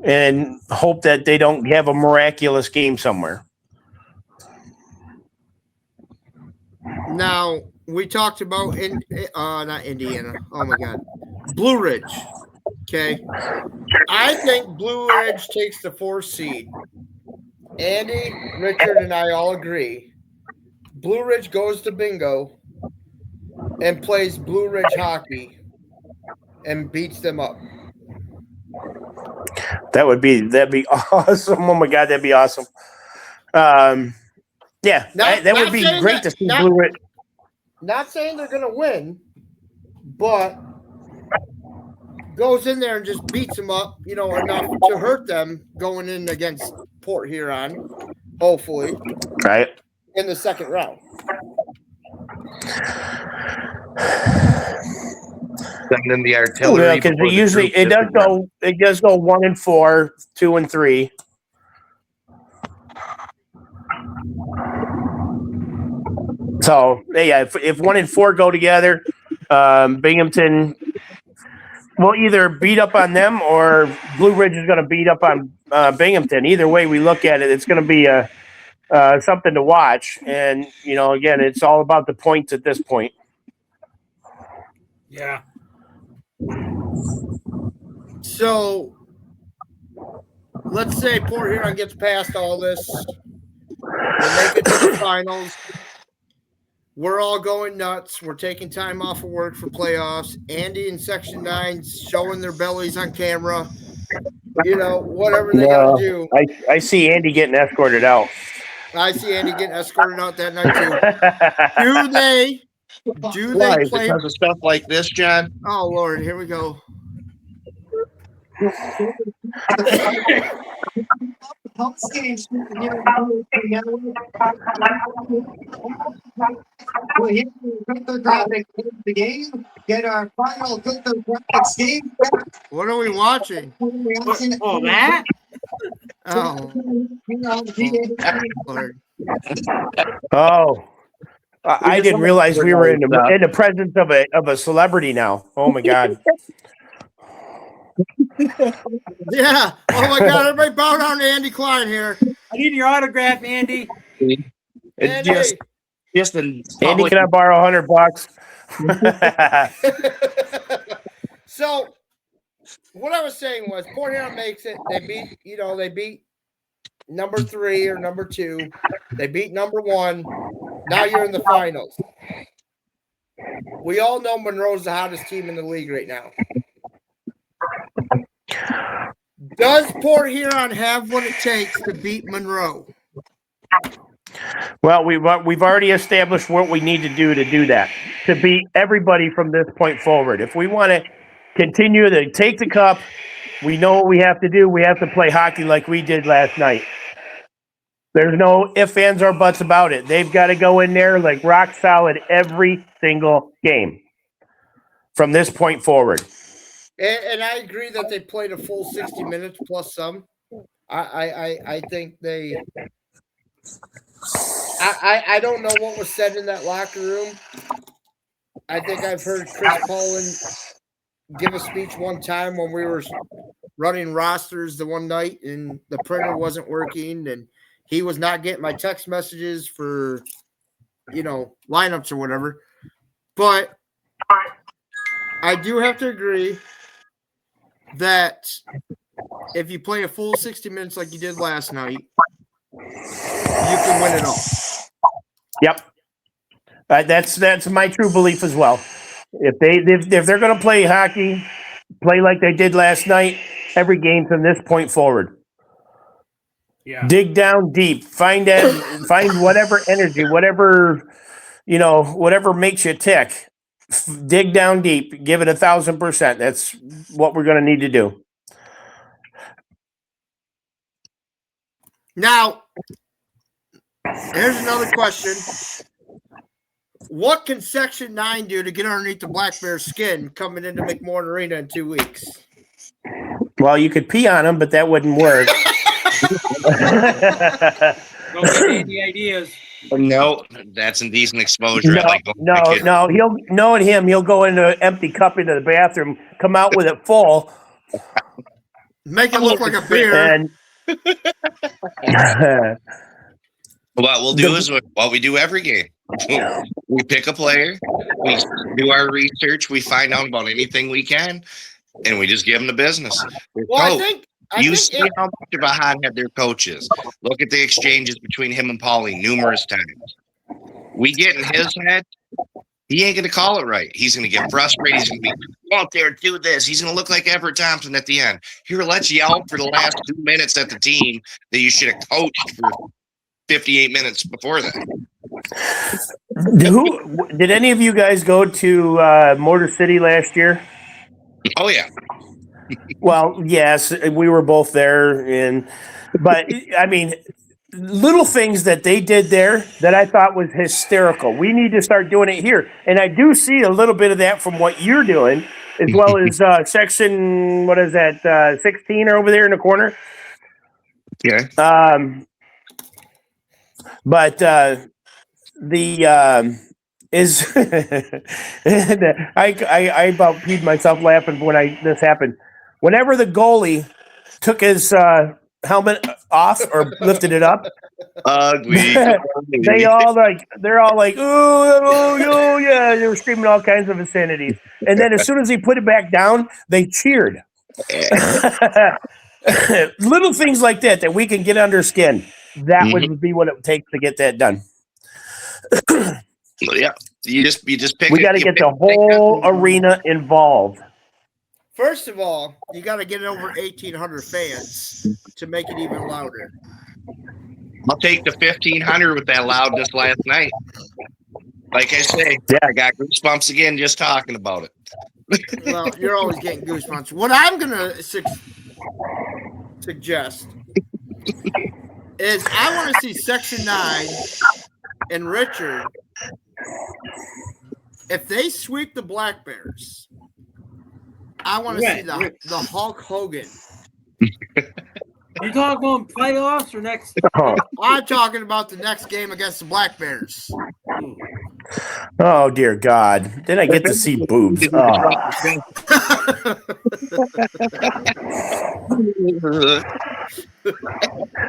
and hope that they don't have a miraculous game somewhere. Now, we talked about not Indiana. Oh my God, Blue Ridge. Okay, I think Blue Ridge takes the 4th seed. Andy, Richard, and I all agree. Blue Ridge goes to bingo and plays Blue Ridge hockey and beats them up. That'd be awesome. Oh my God, that'd be awesome. Yeah, that would be great to see Blue Ridge. Not saying they're going to win, but goes in there and just beats them up, enough to hurt them going in against Port Huron, hopefully, Right. in the second round. Send in the artillery. Because before the usually troops hit the ground. it does go 1-4, 2-3. So yeah, if 1 and 4 go together, Binghamton will either beat up on them or Blue Ridge is going to beat up on Binghamton. Either way we look at it, it's going to be something to watch. And again, it's all about the points at this point. Yeah. So let's say Port Huron gets past all this. They make it to the finals. We're all going nuts. We're taking time off of work for playoffs. Andy and Section 9 showing their bellies on camera. Whatever they got to do. I see Andy getting escorted out. I see Andy getting escorted out that night too. Do they Why? play? Because of stuff like this, John? Oh Lord, here we go. Post game. We're here to cryptographic the game. Get our final cryptographic game. What are we watching? Oh, that? Oh, Lord. Oh, I didn't realize we were in the presence of a celebrity now. Oh my God. Yeah. Oh my God. Everybody bow down to Andy Klein here. I need your autograph, Andy. It's just in Andy, public. can I borrow $100? So what I was saying was Port Huron makes it. They beat number 3 or number 2. They beat number 1. Now you're in the finals. We all know Monroe's the hottest team in the league right now. Does Port Huron have what it takes to beat Monroe? Well, we've already established what we need to do that, to beat everybody from this point forward. If we want to continue to take the cup, we know what we have to do. We have to play hockey like we did last night. There's no ifs, ands, or buts about it. They've got to go in there like rock solid every single game from this point forward. And I agree that they played a full 60 minutes plus some. I think they. I don't know what was said in that locker room. I think I've heard Chris Paulin give a speech one time when we were running rosters the one night and the printer wasn't working and he was not getting my text messages for, lineups or whatever. But I do have to agree that if you play a full 60 minutes like you did last night, you can win it all. Yep. That's my true belief as well. If they're going to play hockey, play like they did last night, every game from this point forward. Yeah. Dig down deep. Find whatever energy, whatever makes you tick. Dig down deep. Give it 1,000%. That's what we're going to need to do. Now, here's another question. What can Section 9 do to get underneath the Black Bear's skin coming into McMorran Arena in 2 weeks? Well, you could pee on them, but that wouldn't work. Don't get any ideas. No, that's indecent exposure. No. Knowing him, he'll go into an empty cup into the bathroom, come out with it full, Make it look like a beer. and What we'll do is what we do every game. We pick a player, we do our research, we find out about anything we can, and we just give them the business. Well, I think See how much of a hothead their coach is. Look at the exchanges between him and Paulie numerous times. We get in his head, he ain't going to call it right. He's going to get frustrated. He's going to be, go out there, do this. He's going to look like Everett Thompson at the end. Here, let's yell for the last 2 minutes at the team that you should have coached for 58 minutes before that. Did any of you guys go to Motor City last year? Oh, yeah. Well, yes, we were both there, but I mean, little things that they did there that I thought was hysterical. We need to start doing it here, and I do see a little bit of that from what you're doing, as well as section 16 or over there in the corner. Yeah. But is I about peed myself laughing when this happened. Whenever the goalie took his helmet off or lifted it up, Ugly. they're all like, oh yeah, they were screaming all kinds of obscenities. And then as soon as he put it back down, they cheered. Little things like that we can get under skin. That would be what it takes to get that done. Yeah, you just pick. We got to get the whole arena involved. First of all, you got to get over 1,800 fans to make it even louder. I'll take the 1,500 with that loudness last night. Like I say, I got goosebumps again just talking about it. Well, you're always getting goosebumps. What I'm going to suggest is I want to see Section 9 and Richard, if they sweep the Black Bears, I want to see the Hulk Hogan. You talking playoffs or next? I'm talking about the next game against the Black Bears. Oh, dear God. Then I get to see boobs. Oh.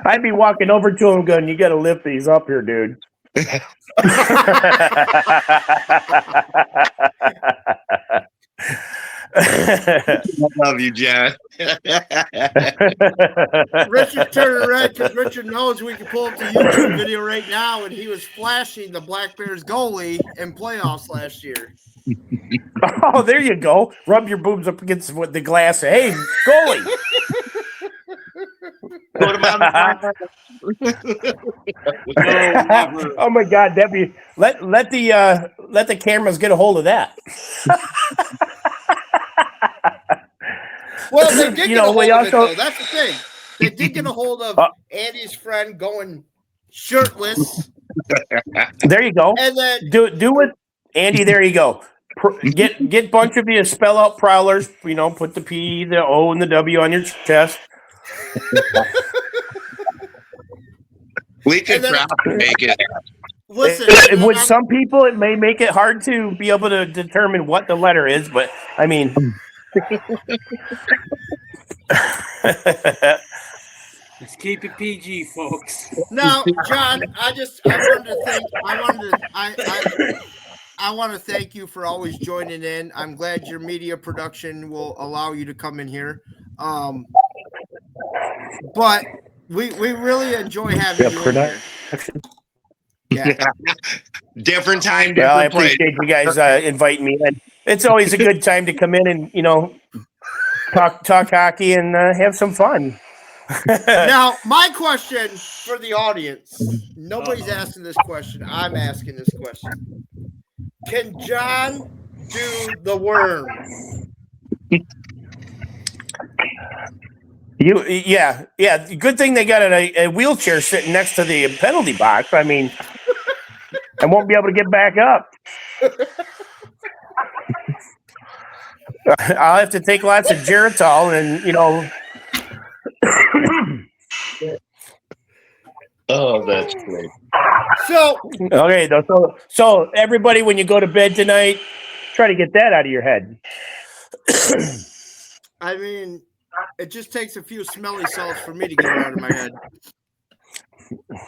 I'd be walking over to him going, you got to lift these up here, dude. I love you, John. Richard turned red because Richard knows we can pull up the YouTube video right now, and he was flashing the Black Bears goalie in playoffs last year. Oh, there you go. Rub your boobs up against the glass. Hey, goalie. Oh my God, Debbie! Let the cameras get a hold of that. Well, they did get a hold of it, though. That's the thing. They did get a hold of Andy's friend going shirtless. There you go. And then do it, Andy. There you go. Get bunch of you spell out prowlers. Put the P, the O, and the W on your chest. We could probably make it. Listen, with some people, it may make it hard to be able to determine what the letter is, but I mean. Let's keep it PG, folks. Now, John, I want to thank you for always joining in. I'm glad your media production will allow you to come in here. But we really enjoy having you in here. Yeah. Different time, Well, I different place. appreciate you guys inviting me in. It's always a good time to come in and talk hockey and have some fun. Now, my question for the audience, nobody's asking this question. I'm asking this question. Can John do the worm? Yeah. Good thing they got a wheelchair sitting next to the penalty box. I mean, I won't be able to get back up. I'll have to take lots of Geritol and Oh, that's great. So, Okay, so everybody, when you go to bed tonight, try to get that out of your head. I mean, it just takes a few smelly salts for me to get it out of my head.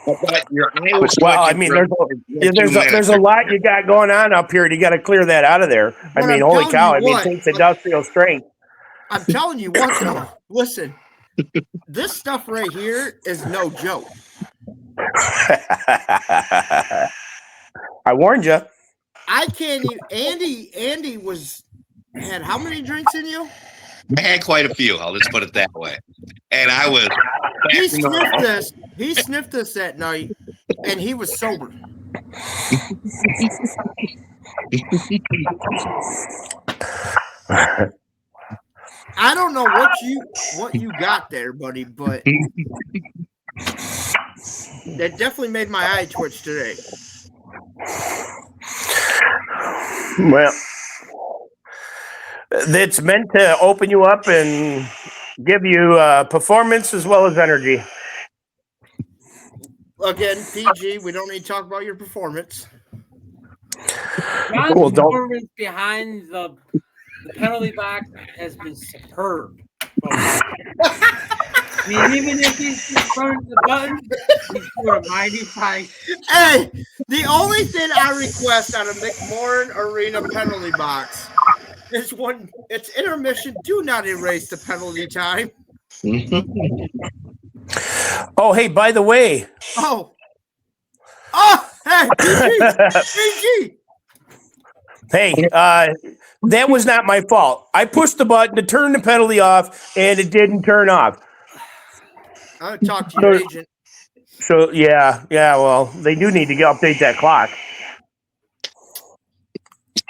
But your Irish Well, I lucky mean, brother there's a lot you got going on up here, and you got to clear that out of there. But I mean, I'm holy telling cow! you I mean, what, it takes industrial strength. I'm telling you what, though. Listen, this stuff right here is no joke. I warned you. I can't even. Andy had how many drinks in you? I had quite a few. I'll just put it that way. And I was. He sniffed this. He sniffed this that night, and he was sober. I don't know what you got there, buddy, but that definitely made my eye twitch today. Well, it's meant to open you up and give you performance as well as energy. Again, PG, we don't need to talk about your performance. John's Well, don't- performance behind the penalty box has been superb. I mean, even if he's in front of the button, he's doing a mighty fine. Hey, the only thing I request out of McMorran Arena penalty box is when it's intermission, do not erase the penalty time. Oh, hey, by the way, Hey, PG. hey, that was not my fault. I pushed the button to turn the penalty off, and it didn't turn off. I'll talk to your agent. So yeah. Well, they do need to update that clock.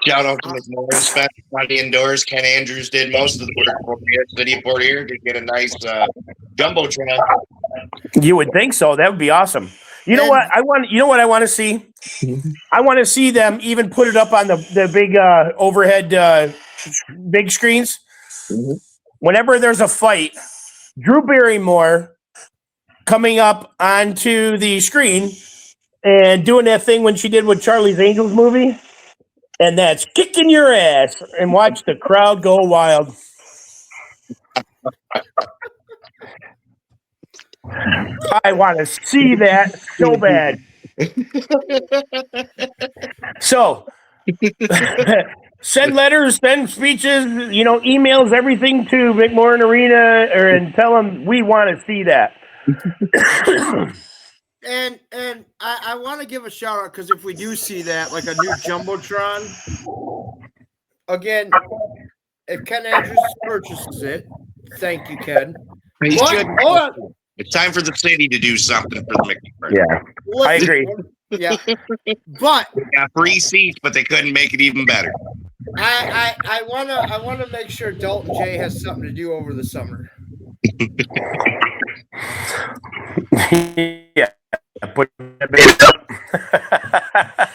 Shout out to McMorran, spent money indoors. Ken Andrews did most of the work for the city of Port Erie to get a nice jumbotron. You would think so. That would be awesome. You know what I want? You know what I want to see? I want to see them even put it up on the big overhead big screens. Whenever there's a fight, Drew Barrymore coming up onto the screen and doing that thing when she did with Charlie's Angels movie, and that's kicking your ass, and watch the crowd go wild. I want to see that so bad. So, send letters, send speeches, emails, everything to McMorran Arena, and tell them we want to see that. And I want to give a shout out because if we do see that, like a new jumbotron, again, if Ken Andrews purchases it, thank you, Ken. He What? should- Hold on. It's time for the city to do something for the McMorran. Yeah, I agree. Yeah, but They got free seats, but they couldn't make it even better. I wanna make sure Dalton J has something to do over the summer. Yeah, put that baby up.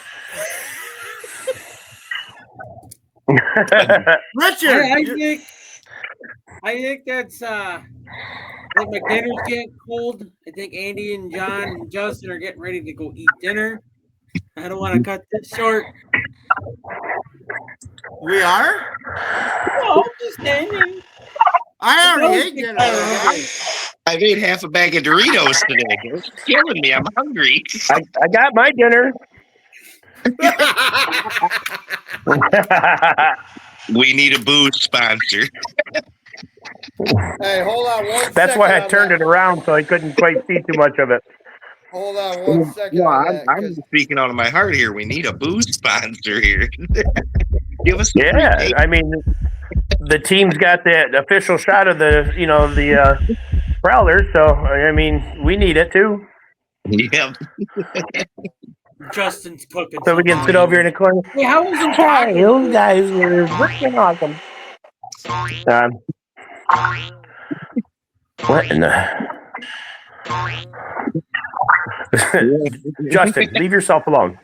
Richard, I think that's like my dinner's getting cold. I think Andy and John and Justin are getting ready to go eat dinner. I don't want to cut this short. we are. No, I'm just saying. I already ate dinner. Okay? I've ate half a bag of Doritos today. It's killing me. I'm hungry. I got my dinner. We need a booze sponsor. Hey, hold on one That's why I second turned on it around so I couldn't quite see too much of it. Hold on one second. Well, on that, I'm 'cause- speaking out of my heart here. We need a booze sponsor here. Give us Yeah, I mean, the team's got that official shot of the Prowler, so I mean, we need it too. Yeah. Justin's cooking. So we can sit over here in the corner. Hey, how was it? Hey, those guys were freaking awesome. What in the? Justin, leave yourself alone.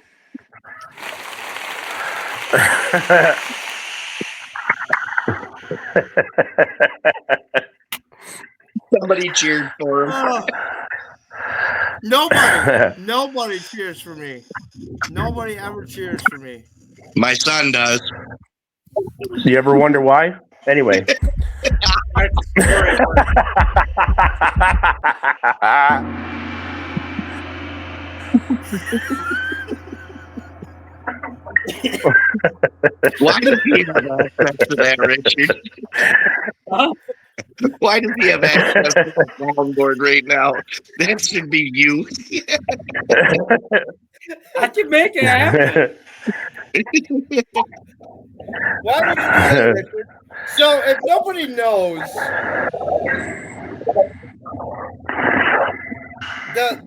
Somebody cheered for him. Oh. Nobody cheers for me. Nobody ever cheers for me. My son does. You ever wonder why? Anyway. Why does he have access to that, Richard? Huh? Why does he have access to the soundboard right now? That should be you. I can make it happen. Why would you do that, Richard? So if nobody knows,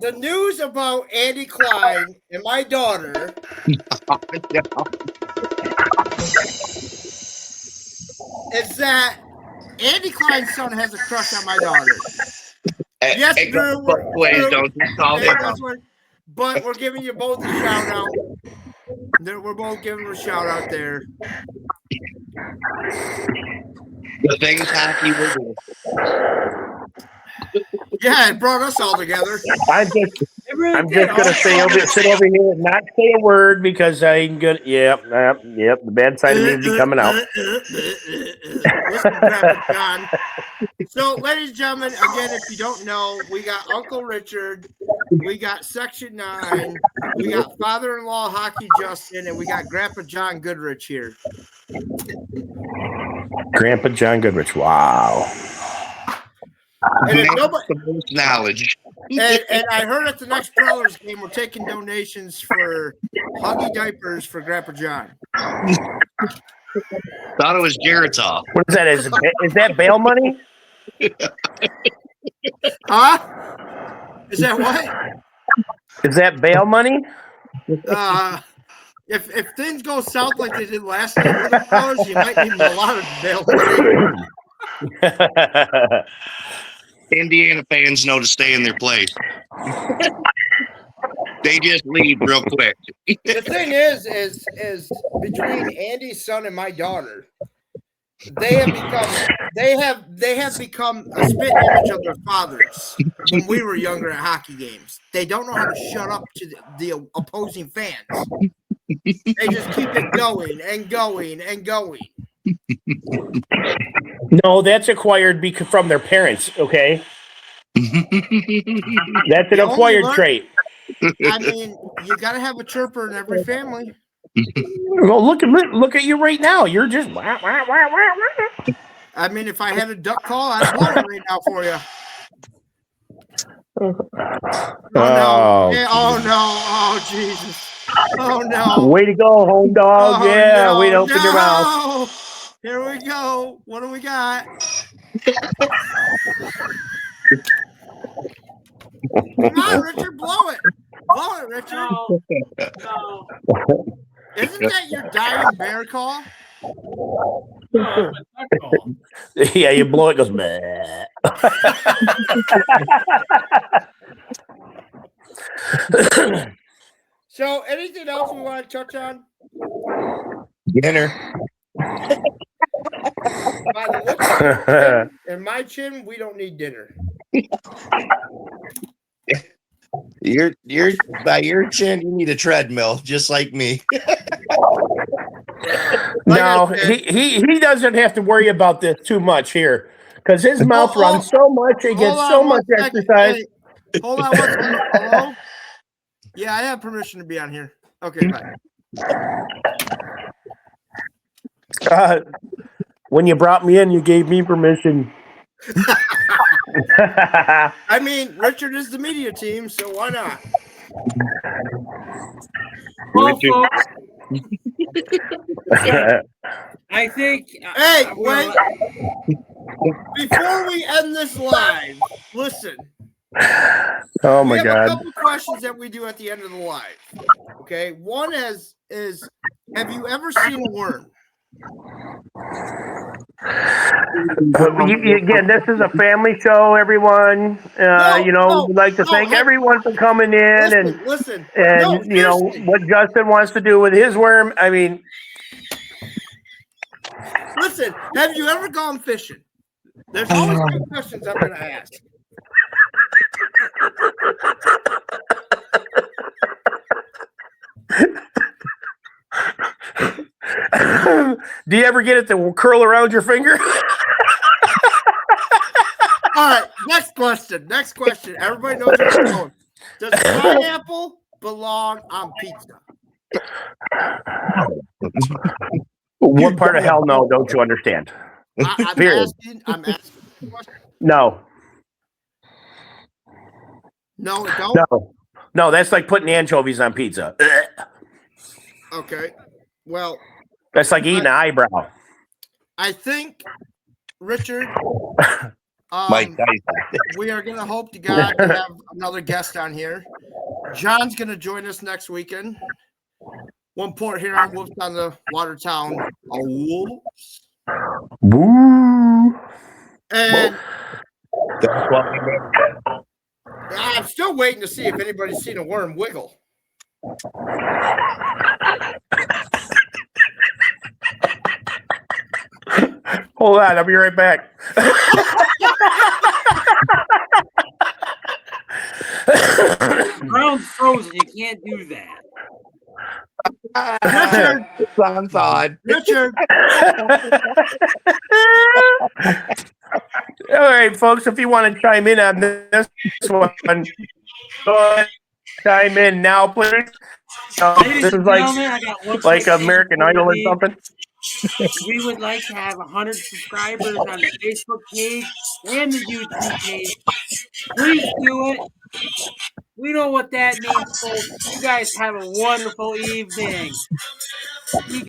the news about Andy Klein and my daughter is that Andy Klein's son has a crush on my daughter. Yes, Hey, Drew, please don't call him. but we're giving you both a shout out. We're both giving them a shout out there. The things hockey will do. Yeah, it brought us all together. I'm just gonna sit over here and not say a word because I ain't gonna. Yep. The bad side of me will be coming out. John. So, ladies and gentlemen, again, if you don't know, we got Uncle Richard, we got Section 9, we got father-in-law Hockey Justin, and we got Grandpa John Goodrich here. Grandpa John Goodrich. Wow. And if nobody, the most knowledge. and I heard at the next Prowlers game, we're taking donations for Huggy diapers for Grandpa John. Thought it was Geritol. What is that? Is that bail money? Huh? Is that what? Is that bail money? If things go south like they did last night with the Prowlers, you might need a lot of bail money. Indiana fans know to stay in their place. They just leave real quick. The thing is between Andy's son and my daughter, they have become a spit image of their fathers when we were younger at hockey games. They don't know how to shut up to the opposing fans. They just keep it going and going and going. No, that's acquired from their parents, okay? That's an acquired trait. I mean, you got to have a chirper in every family. Well, look at you right now. You're just. I mean, if I had a duck call, I'd blow it right now for you. Oh no! Oh Jesus! Oh no! Way to go, home dog! Way to open your mouth. Here we go. What do we got? Come on, Richard, blow it. Blow it, Richard. No. Isn't that your dying bear call? Yeah, you blow it, goes meh. So, anything else we want to touch on? Dinner. By the looks of your chin and my chin, we don't need dinner. You're by your chin, you need a treadmill, just like me. No, he doesn't have to worry about this too much here because his mouth runs so much, he gets so much exercise. Hey, hold on one second. Hello? Yeah, I have permission to be on here. Okay, bye. When you brought me in, you gave me permission. I mean, Richard is the media team, so why not? Well, Richard- folks, I think. Hey, well, wait. Before we end this live, listen. Oh We my have a God. couple questions that we do at the end of the live. Okay. One is have you ever seen a worm? Again, this is a family show, everyone. We'd like to thank everyone for coming in Listen. and No, seriously. what Justin wants to do with his worm. I mean, Listen, have you ever gone fishing? There's always two questions I'm going to ask. do you ever get it to curl around your finger? All right, next question. Everybody knows where it's going. Does pineapple belong on pizza? What part of hell no don't you understand? I'm Period. asking the question. No. No, it don't? No, that's like putting anchovies on pizza. Okay. Well, That's like eating an eyebrow. I think, Richard, Mike Tyson. we are going to hope to God to have another guest on here. John's going to join us next weekend. One point here on Wolves on the Watertown Wolves. Boo. And That's what we did. I'm still waiting to see if anybody's seen a worm wiggle. Hold on, I'll be right back. ground's frozen. You can't do that. Richard, Sounds odd. Richard, All right, folks, if you want to chime in on this one, go ahead, chime in now, please. Ladies This is and gentlemen, I got one like quick thing American before Idol or we leave. something. We would like to have 100 subscribers on the Facebook page and the YouTube page. Please do it. We know what that means, folks. You guys have a wonderful evening.